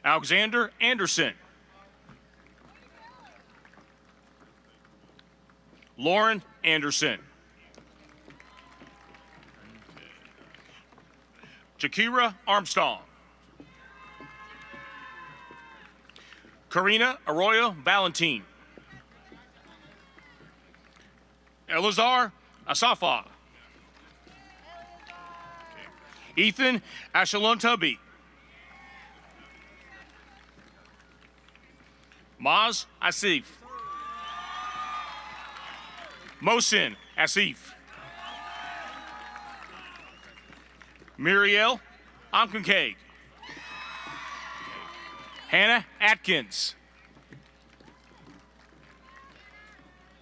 Alexander Anderson. Lauren Anderson. Jakira Armstrong. Karina Arroyo Valentin. Elazar Asafa. Ethan Ashalon Tubby. Maz Asif. Mohsin Asif. Muriel Onkenkeg. Hannah Atkins.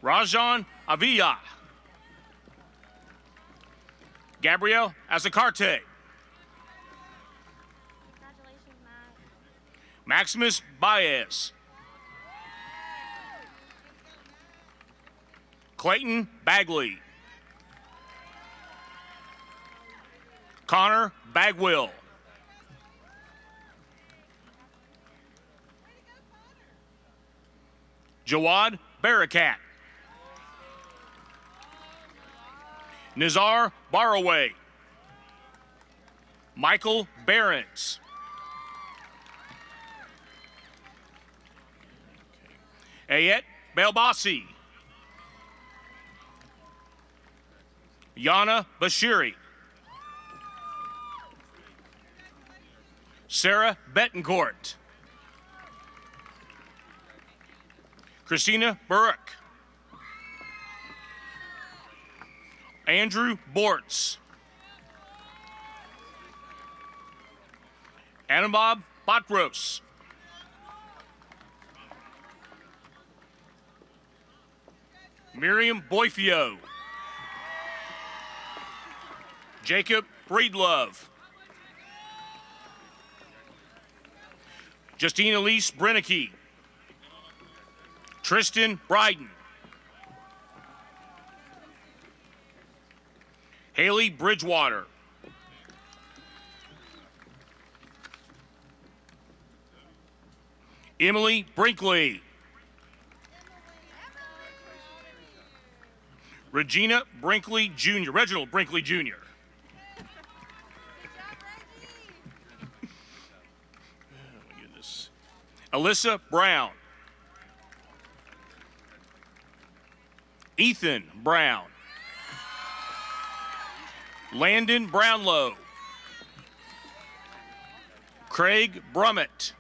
Rajan Avila. Gabrielle Azacarte. Maximus Baez. Clayton Bagley. Connor Bagwell. Jawad Barakat. Nizar Baraway. Michael Behrens. Ayet Belbasi. Yana Bashiri. Sarah Betancourt. Christina Baruch. Andrew Bortz. Anubab Batros. Miriam Boifio. Jacob Breedlove. Justine Elise Brennicky. Tristan Bryden. Haley Bridgewater. Emily Brinkley. Regina Brinkley Jr., Reginald Brinkley Jr. Oh my goodness. Alyssa Brown. Ethan Brown. Landon Brownlow. Craig Brummett.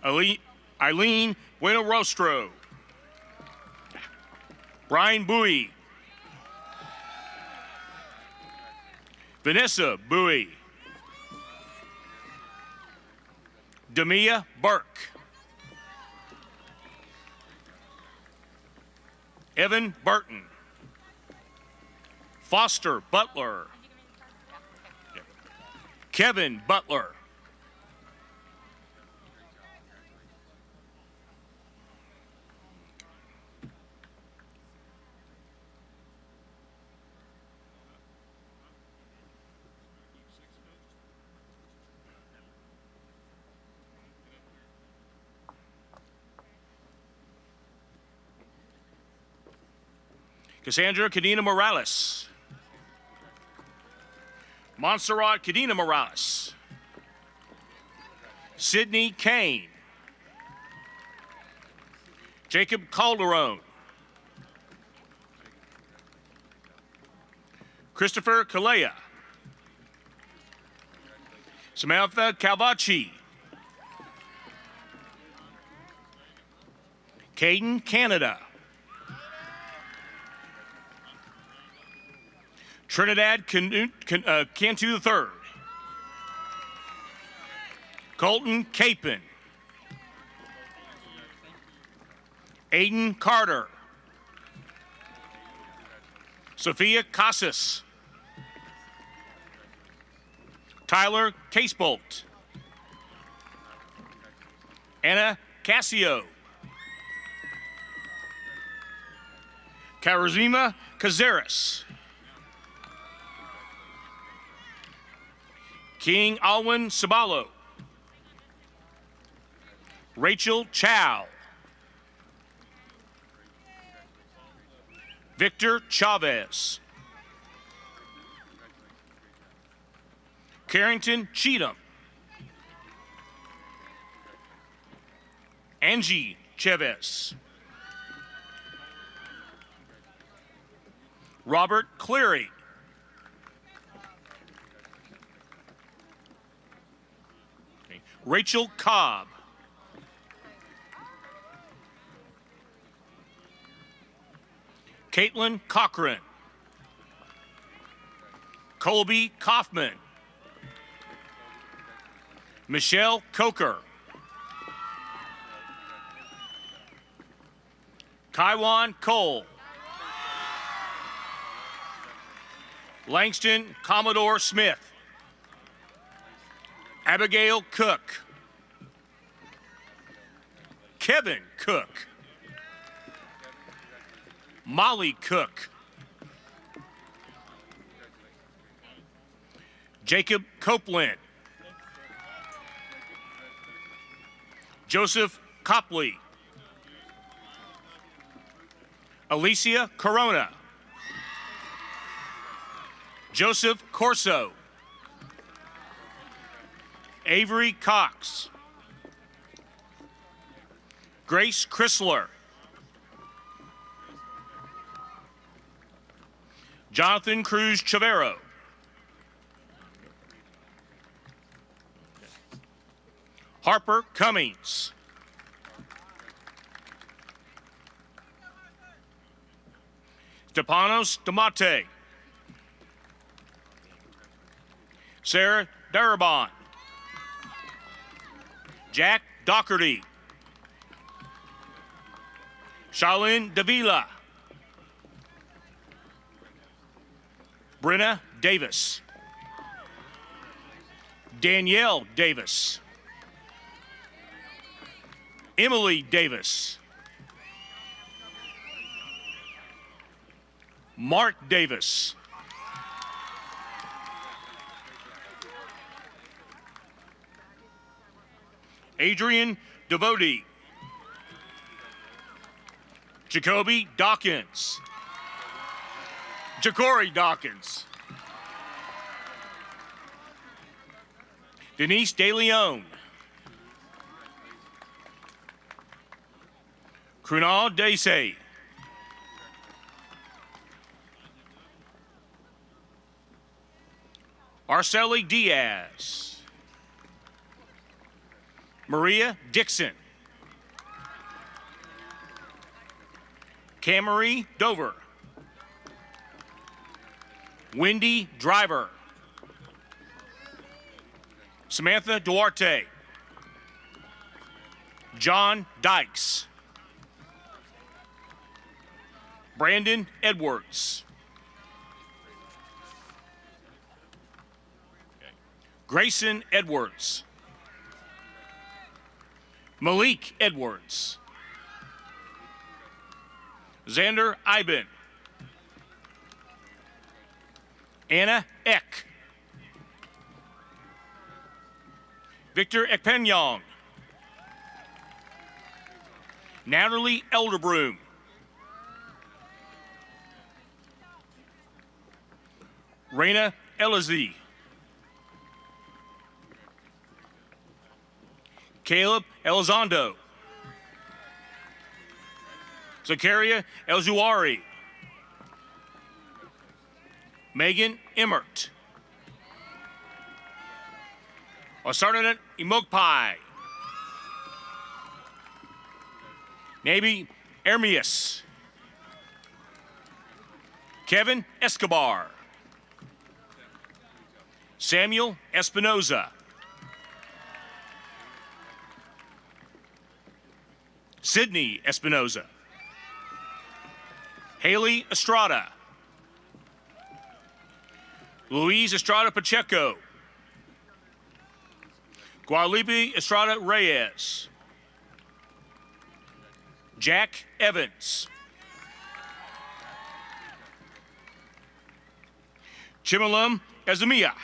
Eileen Buenorostro. Brian Bowie. Vanessa Bowie. Demia Burke. Evan Burton. Foster Butler. Kevin Butler. Cassandra Cadena Morales. Montserrat Cadena Morales. Sydney Kane. Jacob Calderon. Christopher Kalea. Samantha Calvachi. Caden Canada. Trinidad Cantu III. Colton Capon. Aiden Carter. Sophia Casas. Tyler Casebolt. Anna Casio. Karazima Cazares. King Alwyn Sabalo. Rachel Chow. Victor Chavez. Carrington Cheatham. Angie Chavez. Robert Cleary. Rachel Cobb. Caitlin Cochran. Colby Kaufman. Michelle Coker. Kaiwan Cole. Langston Commodore Smith. Abigail Cook. Kevin Cook. Molly Cook. Jacob Copeland. Joseph Copley. Alicia Corona. Joseph Corso. Avery Cox. Grace Chrysler. Jonathan Cruz Chavero. Harper Cummings. Stepanos Damate. Sarah Darabon. Jack Doherty. Charlene Davila. Brenna Davis. Danielle Davis. Emily Davis. Mark Davis. Adrian Devotee. Jacoby Dawkins. Ja'Cory Dawkins. Denise DeLeon. Krunal Desai. Arceli Diaz. Maria Dixon. Camry Dover. Wendy Driver. Samantha Duarte. John Dykes. Brandon Edwards. Grayson Edwards. Malik Edwards. Xander Iben. Anna Eck. Victor Ekpenyong. Natalie Elderbroom. Raina Elizy. Caleb Elizondo. Zakaria Elzouari. Megan Emmert. Osarnanet Imogpai. Nabi Ermias. Kevin Escobar. Samuel Espinoza. Sydney Espinoza. Haley Estrada. Luis Estrada Pacheco. Guadalupe Estrada Reyes. Jack Evans. Chimolum Ezemiah.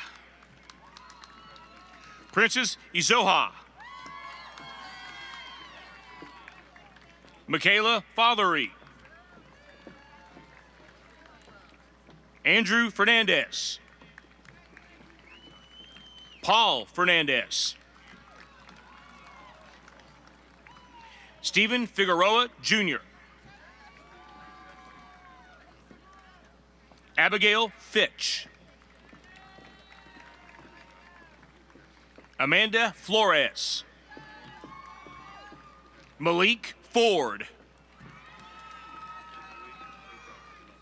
Princess Izoha. Michaela Fothery. Andrew Fernandez. Paul Fernandez. Stephen Figueroa Jr. Abigail Fitch. Amanda Flores. Malik Ford.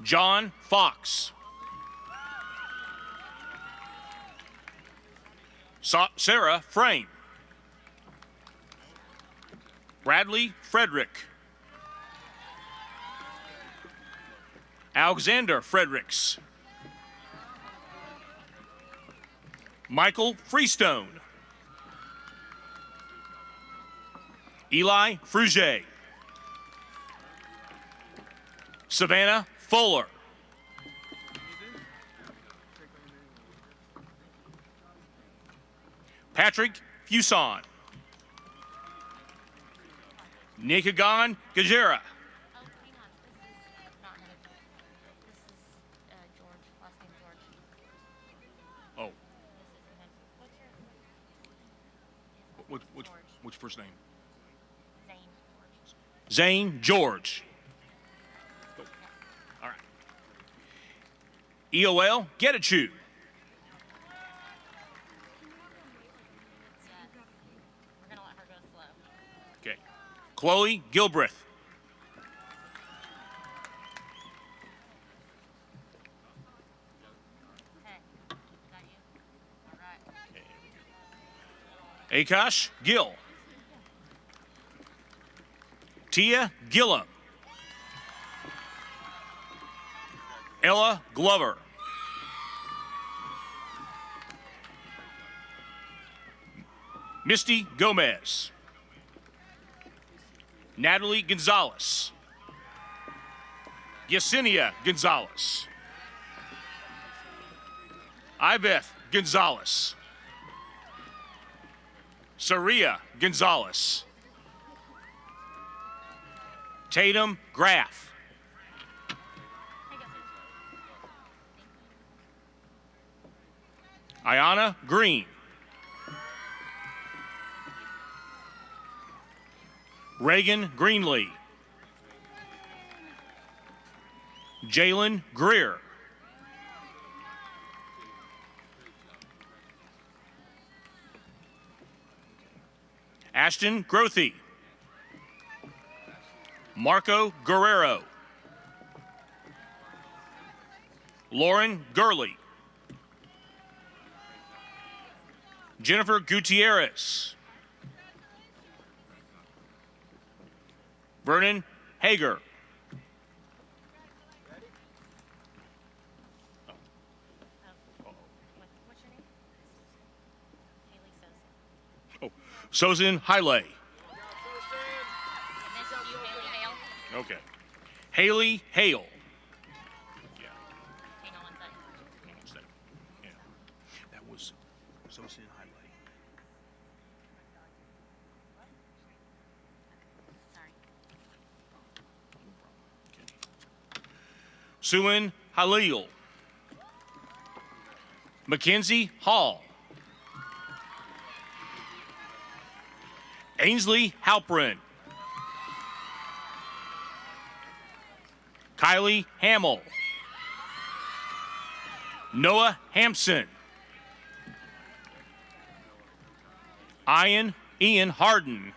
John Fox. Sarah Frame. Bradley Frederick. Alexander Fredericks. Michael Freestone. Eli Fruget. Savannah Fuller. Patrick Fuson. Nikagan Gajera. Oh. What's first name? Zane George. Go. All right. EOL Getachew. Okay. Chloe Gilbreth. Akash Gill. Tia Gillum. Ella Glover. Misty Gomez. Natalie Gonzalez. Yesenia Gonzalez. Iveth Gonzalez. Saria Gonzalez. Tatum Graff. Ayana Green. Reagan Greenlee. Jalen Greer. Ashton Grothy. Marco Guerrero. Lauren Gurley. Jennifer Gutierrez. Vernon Hager. Oh, Sozin Haile. Okay. Haley Hale. Yeah. Hang on 1 second. Yeah. That was Sozin Haile. Suin Halil. Mackenzie Hall. Ainsley Halprin. Kylie Hamill. Noah Hampson. Ian Harden.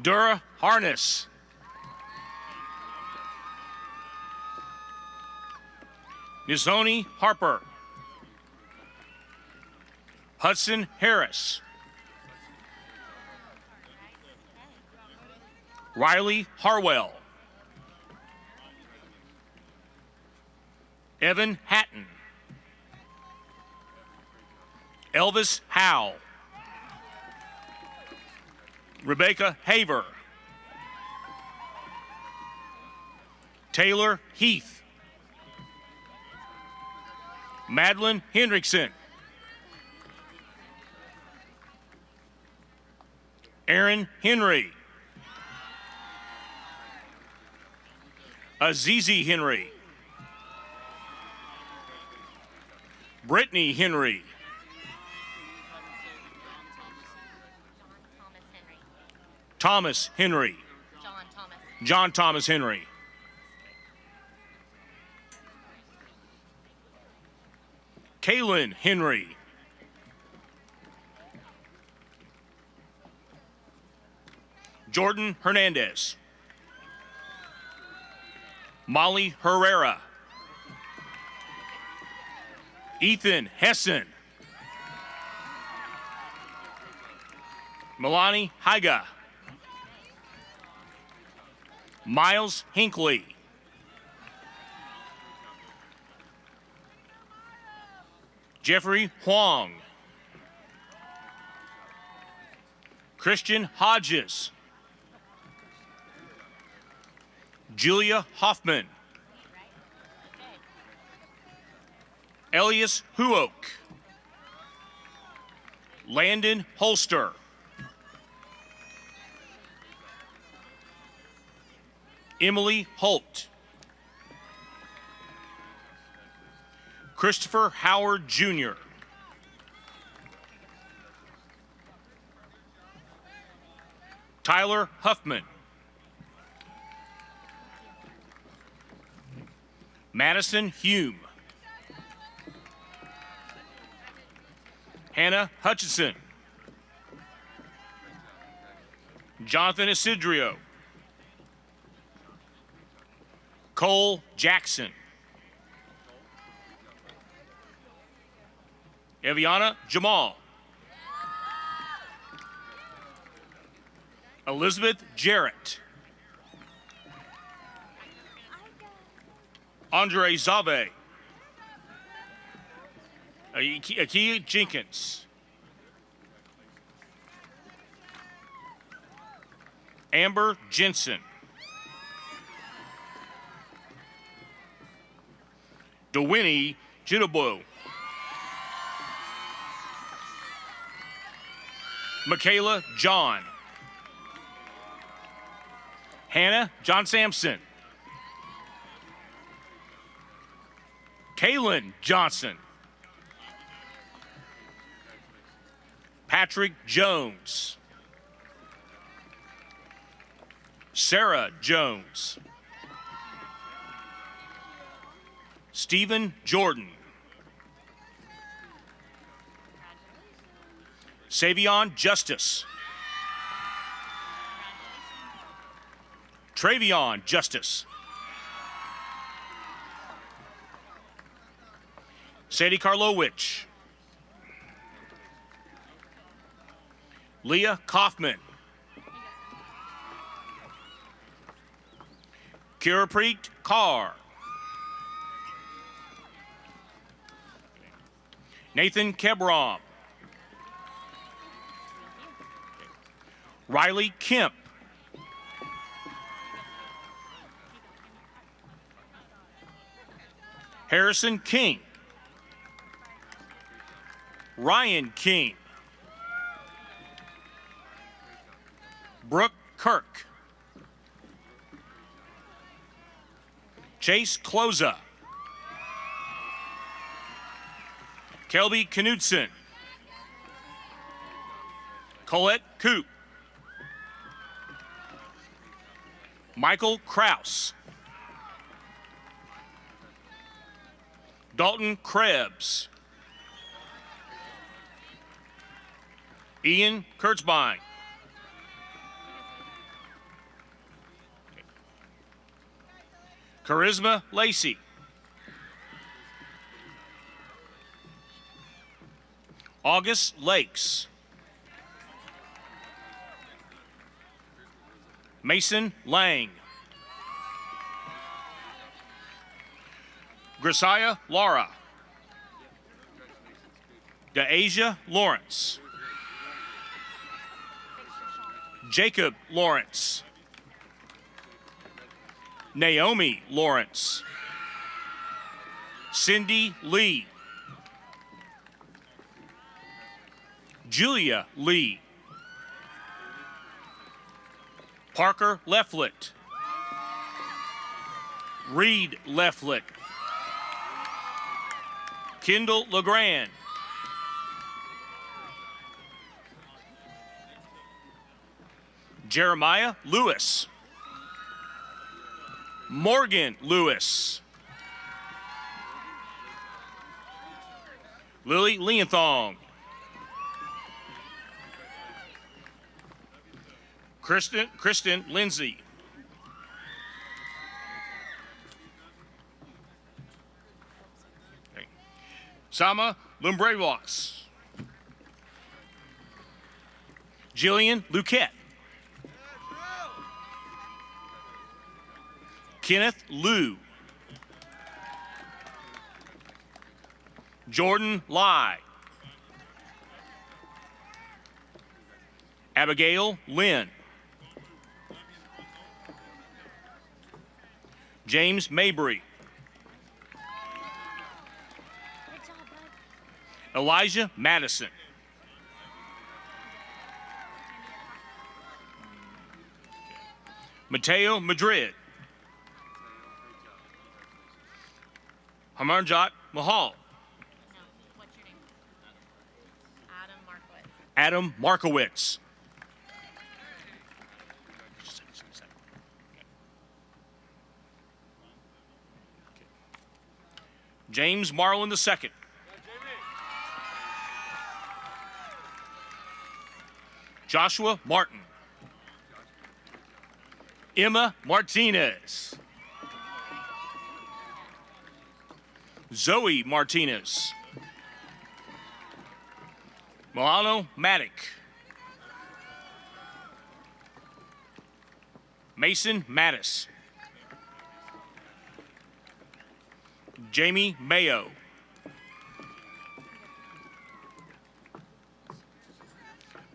Dura Harness. Nizoni Harper. Hudson Harris. Riley Harwell. Evan Hatton. Elvis Howe. Rebecca Haver. Taylor Heath. Madeline Hendrickson. Aaron Henry. Azizi Henry. Brittany Henry. Thomas Henry. John Thomas Henry. Kaylin Henry. Jordan Hernandez. Molly Herrera. Ethan Hessen. Milani Hyga. Miles Hinckley. Jeffrey Huang. Christian Hodges. Julia Hoffman. Elias Huok. Landon Holster. Emily Holt. Christopher Howard Jr. Tyler Huffman. Madison Hume. Hannah Hutchinson. Jonathan Isidrio. Cole Jackson. Eviana Jamal. Elizabeth Jarrett. Andre Zave. Akia Jenkins. Amber Jensen. Dewinnie Jitabo. Michaela John. Hannah John Sampson. Kaylin Johnson. Patrick Jones. Sarah Jones. Stephen Jordan. Savion Justice. Travion Justice. Sadie Karlowicz. Leah Kaufman. Kirapreet Kaur. Nathan Kebrom. Riley Kemp. Harrison King. Ryan King. Brooke Kirk. Chase Cloza. Kelby Knudsen. Colette Coop. Michael Kraus. Dalton Krebs. Ian Kurtzbein. Charisma Lacey. August Lakes. Mason Lang. Grisaia Laura. Deasia Lawrence. Jacob Lawrence. Naomi Lawrence. Cindy Lee. Julia Lee. Parker Lefflet. Reed Lefflet. Kendall LeGrand. Jeremiah Lewis. Morgan Lewis. Lily Leonthong. Kristen Lindsay. Okay. Sama Lumbrevos. Jillian Luquette. Kenneth Liu. Jordan Lai. Abigail Lynn. James Mabry. Elijah Madison. Mateo Madrid. Hamarjot Mahal. What's your name? Adam Markowitz. Adam Markowitz. James Marlin II. Joshua Martin. Emma Martinez. Zoe Martinez. Milano Maddock. Mason Mattis. Jamie Mayo.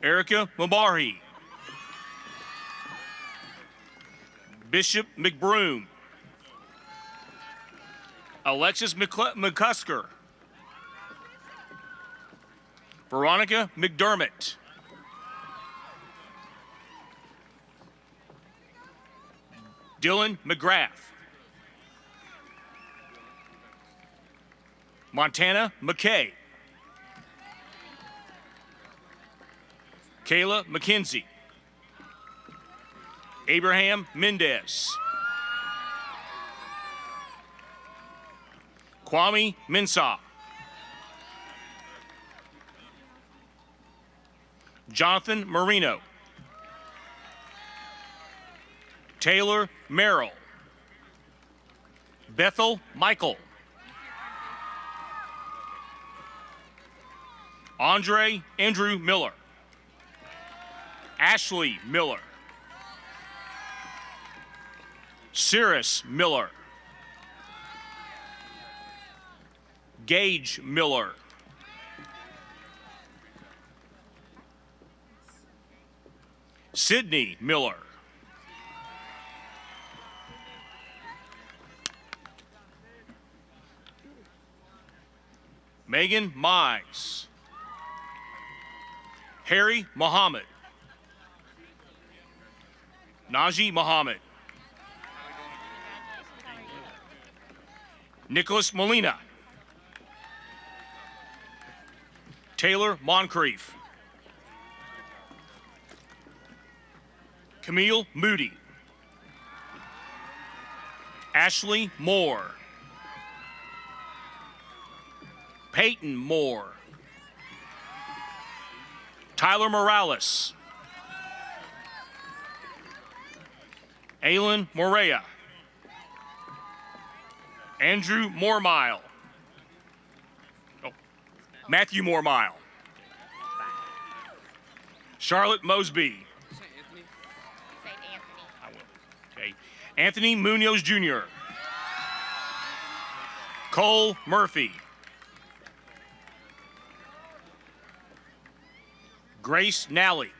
Erica Mabari. Bishop McBroom. Alexis McCusker. Veronica McDermott. Dylan McGrath. Montana McKay. Kayla McKenzie. Abraham Mendez. Kwame Mensah. Jonathan Marino. Taylor Merrill. Bethel Michael. Andrew Miller. Ashley Miller. Cirrus Miller. Gage Miller. Sydney Miller. Megan Mize. Harry Muhammad. Najee Muhammad. Nicholas Molina. Taylor Moncrief. Camille Moody. Ashley Moore. Peyton Moore. Tyler Morales. Aylin Morea. Andrew Mormile. Oh, Matthew Mormile. Charlotte Mosby. St. Anthony. I will. Okay. Anthony Munoz Jr. Cole Murphy. Grace Nally.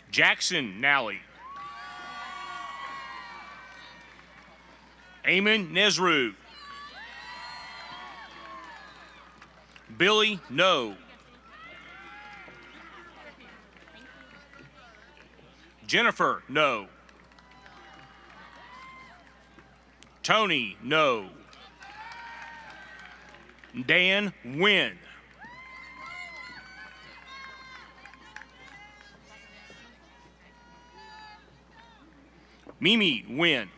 Jackson Nally. Eamon Nezru. Billy No. Jennifer No. Tony No. Dan Wynn. Mimi Wynn.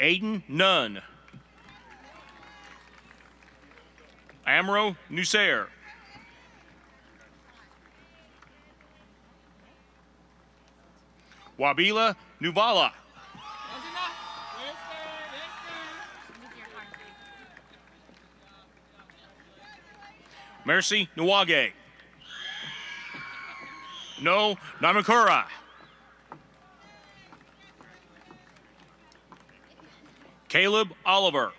Aiden Nunn. Amro Nusair. Wabila Nuvala. Mercy Nwage. No Namakura. Caleb Oliver.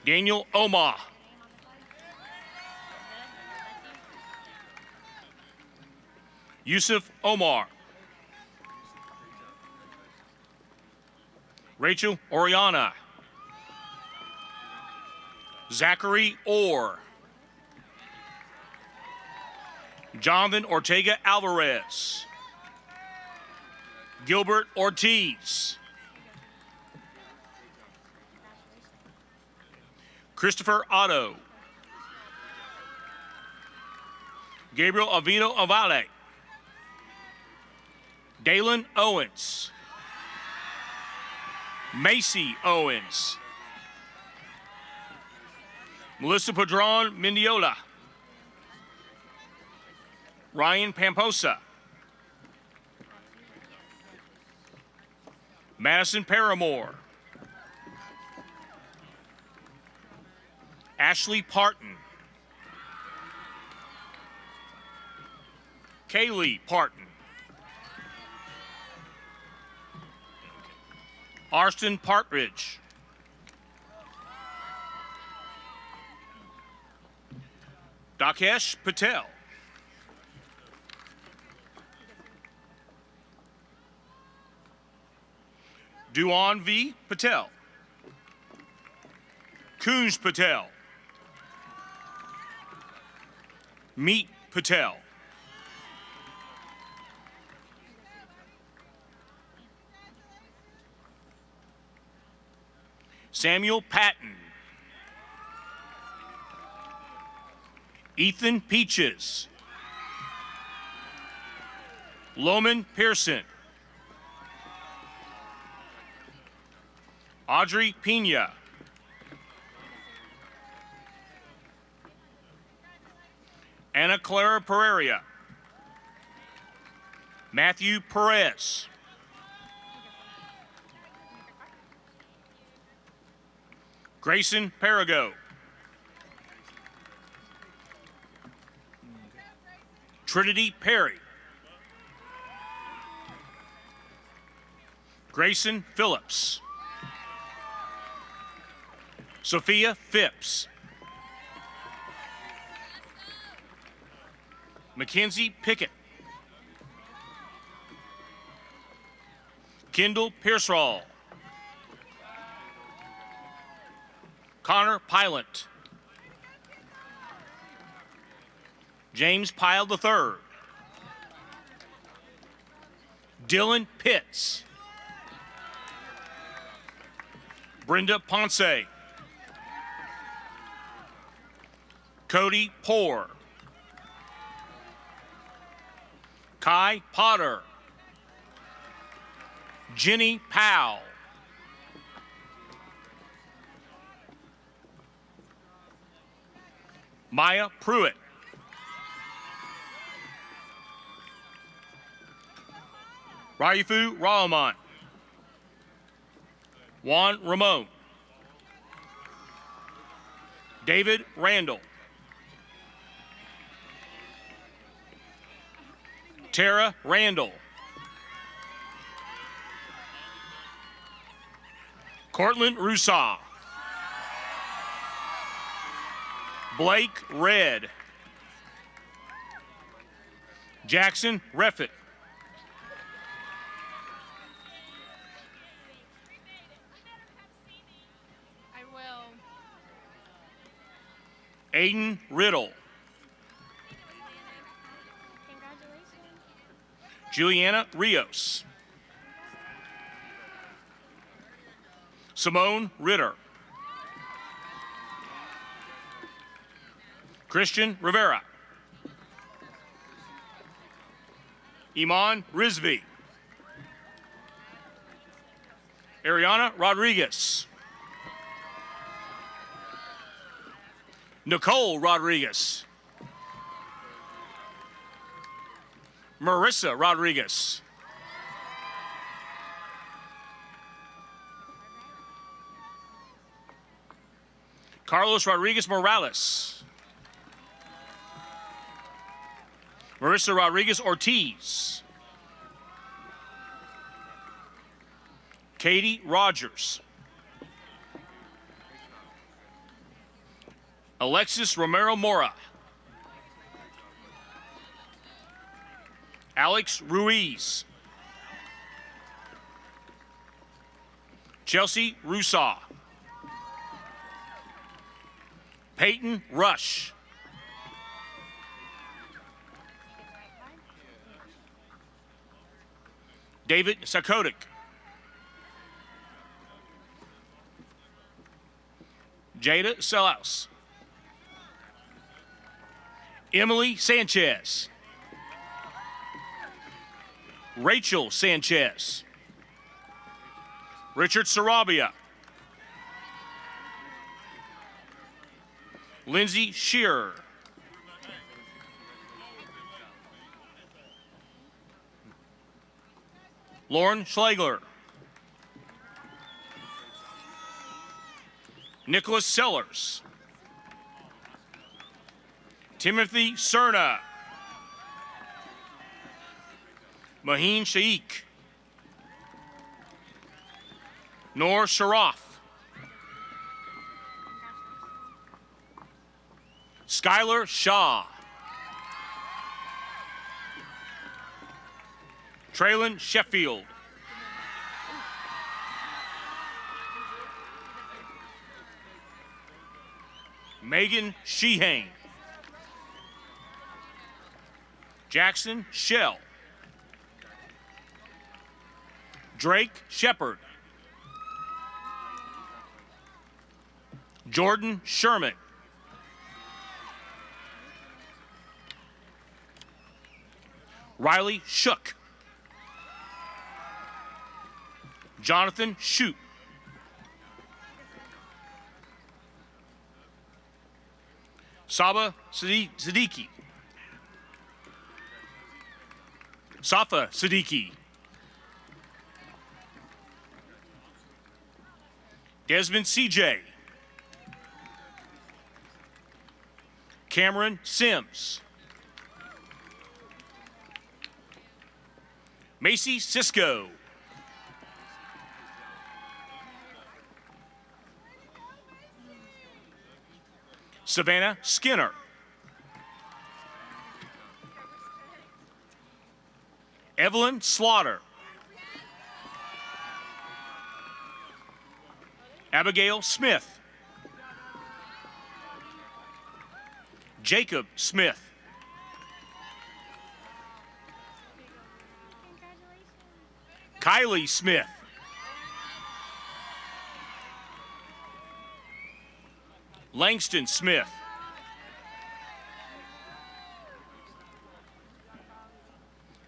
Daniel Omah. Yusuf Omar. Rachel Oriana. Zachary Orr. Jonathan Ortega Alvarez. Gilbert Ortiz. Christopher Otto. Gabriel Avino Avale. Dalen Owens. Macy Owens. Melissa Padron Mendiola. Ryan Pamposa. Madison Paramore. Ashley Parton. Kaylee Parton. Arston Partridge. Dakesh Patel. Duan V. Patel. Kunj Patel. Meet Patel. Samuel Patton. Ethan Peaches. Loman Pearson. Audrey Pena. Ana Clara Pereira. Matthew Perez. Grayson Perigo. Trinity Perry. Grayson Phillips. Sophia Phipps. Mackenzie Pickett. Kendall Pearsall. Connor Pilot. James Pyle III. Dylan Pitts. Brenda Ponce. Cody Poore. Kai Potter. Jenny Powell. Maya Pruitt. Raifu Rahman. Juan Ramon. David Randall. Tara Randall. Cortland Rousseau. Blake Red. Jackson Reffitt. I will. Aiden Riddle. Juliana Rios. Simone Ritter. Christian Rivera. Iman Rizvi. Ariana Rodriguez. Nicole Rodriguez. Marissa Rodriguez. Carlos Rodriguez Morales. Marissa Rodriguez Ortiz. Katie Rogers. Alexis Romero Mora. Alex Ruiz. Chelsea Rusaw. Peyton Rush. David Sakotic. Jada Selaus. Emily Sanchez. Rachel Sanchez. Richard Sarabia. Lindsay Shearer. Lauren Schlegler. Nicholas Sellers. Timothy Cerna. Maheen Shaikh. Noor Sharaf. Skylar Shaw. Traylon Sheffield. Megan Sheehan. Jackson Shell. Drake Shepard. Jordan Sherman. Riley Shook. Jonathan Shoup. Saba Siddiqui. Safa Siddiqui. Desmond CJ. Cameron Sims. Macy Cisco. Savannah Skinner. Evelyn Slaughter. Abigail Smith. Jacob Smith. Kylie Smith. Langston Smith.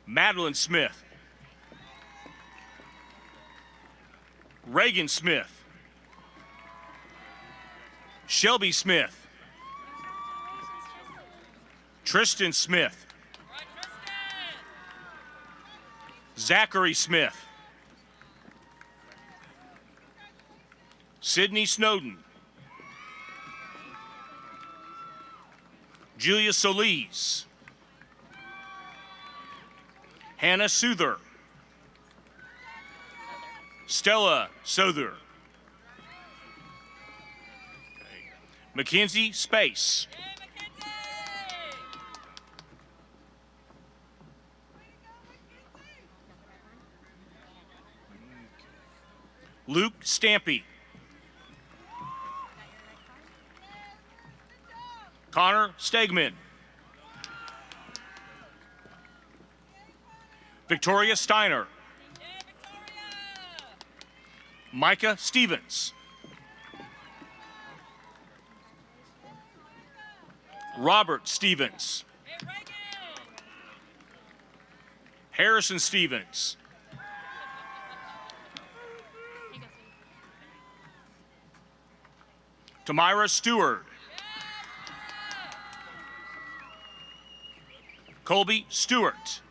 Madeline Smith. Reagan Smith. Shelby Smith. Tristan Smith. Zachary Smith. Sydney Snowden. Julia Solis. Hannah Souther. Stella Souther. Mackenzie Space. Luke Stampy. Connor Stegman. Victoria Steiner. Micah Stevens. Robert Stevens. Harrison Stevens. Tamira Stewart. Colby Stewart.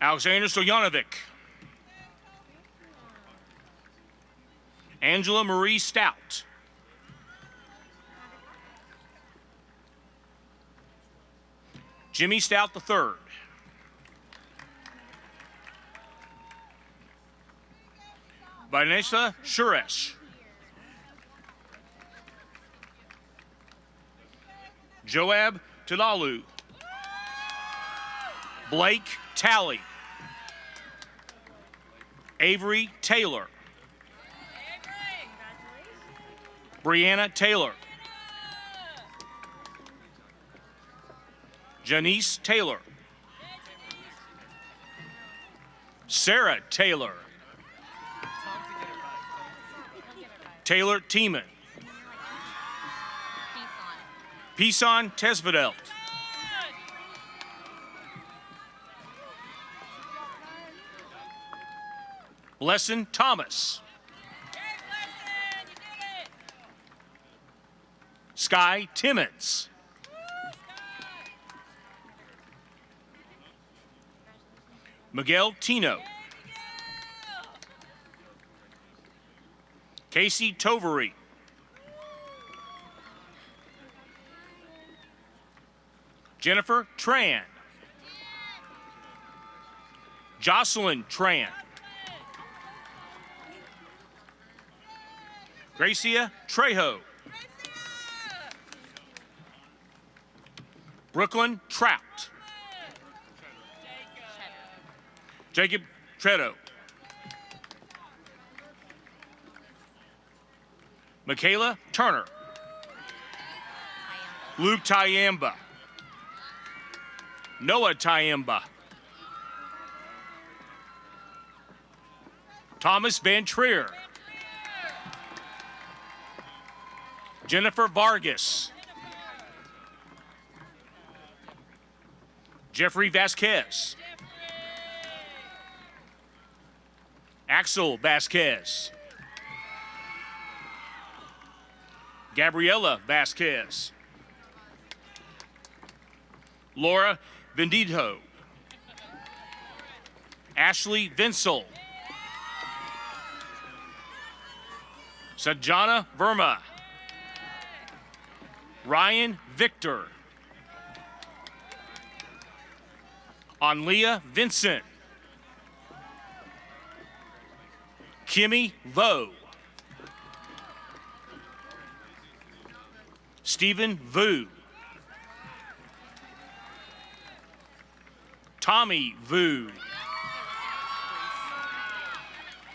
Alexander Stojanovic. Angela Marie Stout. Jimmy Stout III. Vanessa Suresh. Joab Talalu. Blake Talley. Avery Taylor. Brianna Taylor. Janice Taylor. Sarah Taylor. Taylor Tiemann. Pisan Tesvedelt. Blesson Thomas. Sky Timmons. Miguel Tino. Casey Tovery. Jennifer Tran. Jocelyn Tran. Gracia Trejo. Brooklyn Trout. Jacob Tredo. Michaela Turner. Luke Tyamba. Noah Tyamba. Thomas Van Trier. Jennifer Vargas. Jeffrey Vasquez. Axel Vasquez. Gabriela Vasquez. Laura Vendito. Ashley Vinsel. Sajana Verma. Ryan Victor. Onlia Vincent. Kimmy Vo. Stephen Vu. Tommy Vu.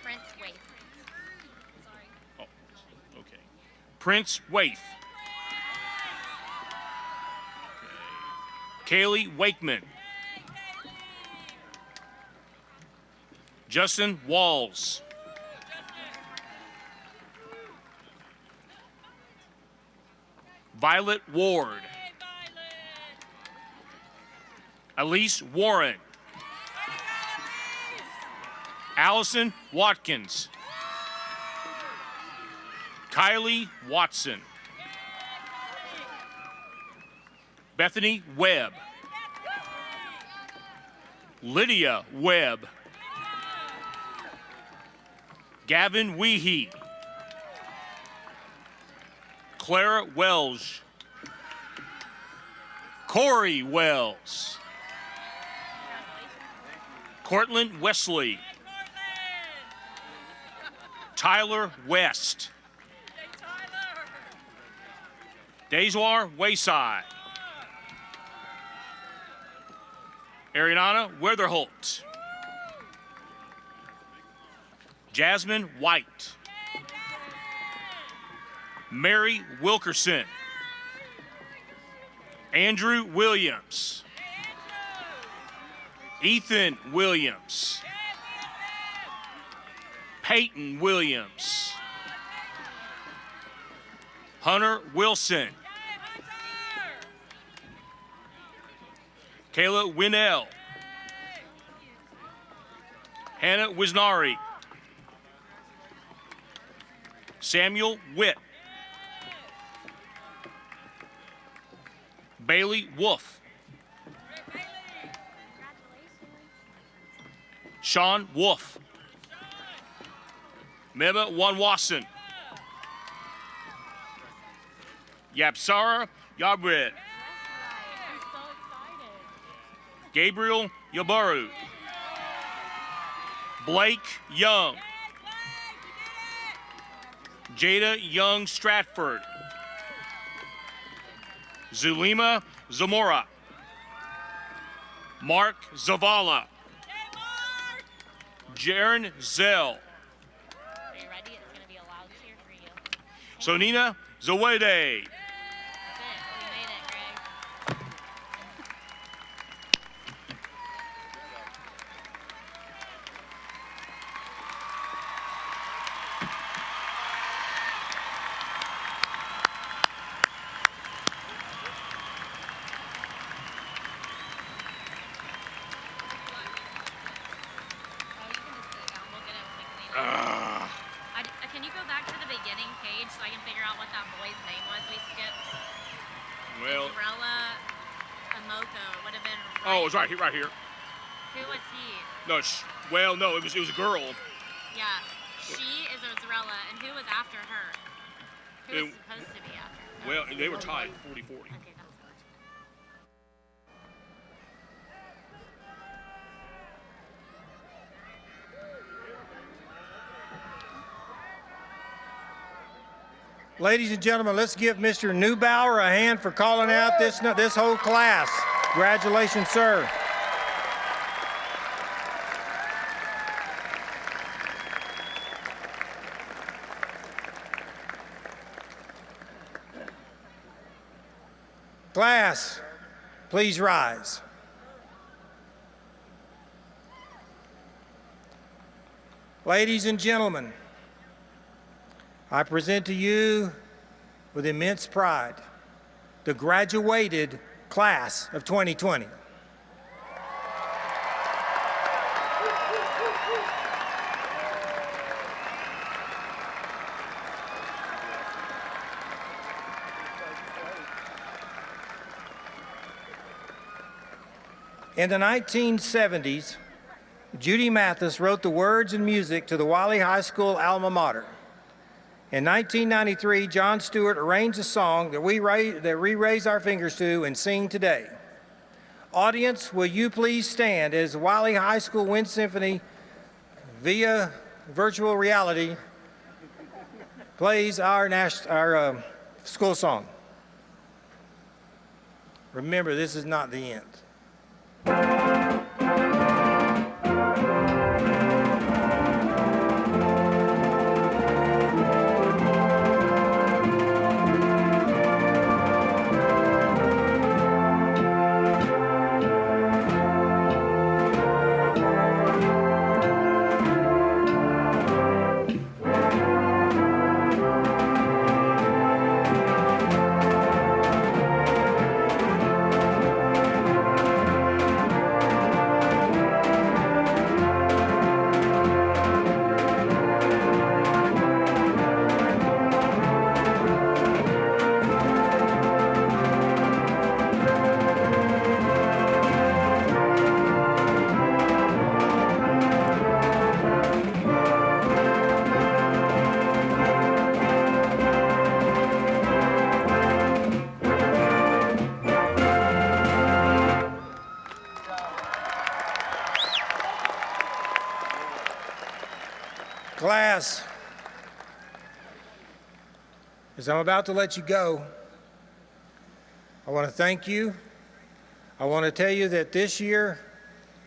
Prince Waite. Oh, okay. Prince Waite. Kaylee Wakeman. Justin Walls. Violet Ward. Elise Warren. Allison Watkins. Kylie Watson. Bethany Webb. Lydia Webb. Gavin Weehee. Clara Welsh. Corey Wells. Cortland Wesley. Tyler West. Dejoir Wayside. Ariana Weatherholt. Jasmine White. Mary Wilkerson. Andrew Williams. Ethan Williams. Peyton Williams. Hunter Wilson. Kayla Winnell. Hannah Wisnari. Samuel Witt. Bailey Wolf. Sean Wolf. Meba Wanwason. Yapsara Yabred. Gabriel Yabaru. Blake Young. Jada Young Stratford. Zulima Zamora. Mark Zavala. Jaren Zell. Are you ready? It's going to be a loud cheer for you. Sonina Zawede. That's it. We made it, Greg. Can you go back to the beginning page so I can figure out what that boy's name was we skipped? Well, Israela Amoko would have been right. oh, it was right here. Who was he? No, no, it was a girl. Yeah, she is Israela, and who was after her? Who was supposed to be after her? Well, they were tied 40-40. Okay, that's good. Ladies and gentlemen, let's give Mr. Neubauer a hand for calling out this whole class. Congratulations, sir. Class, please rise. Ladies and gentlemen, I present to you with immense pride the graduated class of 2020. In the 1970s, Judy Mathis wrote the words and music to the Wylie High School alma mater. In 1993, John Stewart arranged a song that we raise our fingers to and sing today. Audience, will you please stand as Wylie High School Wind Symphony via virtual reality plays our school song. Remember, this is not the end. Class, as I'm about to let you go, I want to thank you. I want to tell you that this year,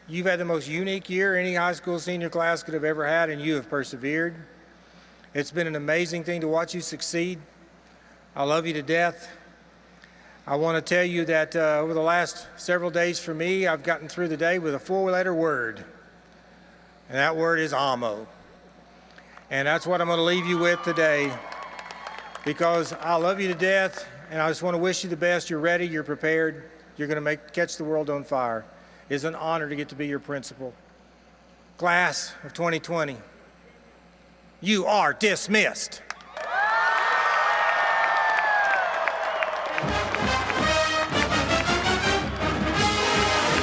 you've had the most unique year any high school senior class could have ever had, and you have persevered. It's been an amazing thing to watch you succeed. I love you to death. I want to tell you that over the last several days for me, I've gotten through the day with a four-letter word, and that word is AMO. And that's what I'm going to leave you with today, because I love you to death, and I just want to wish you the best. You're ready, you're prepared, you're going to catch the world on fire. It's an honor to get to be your principal. Class of 2020, you are dismissed.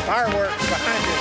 Fireworks behind you.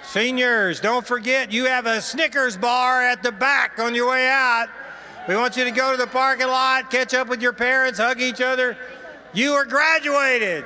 Seniors, don't forget you have a Snickers bar at the back on your way out. We want you to go to the parking lot, catch up with your parents, hug each other. You are graduated.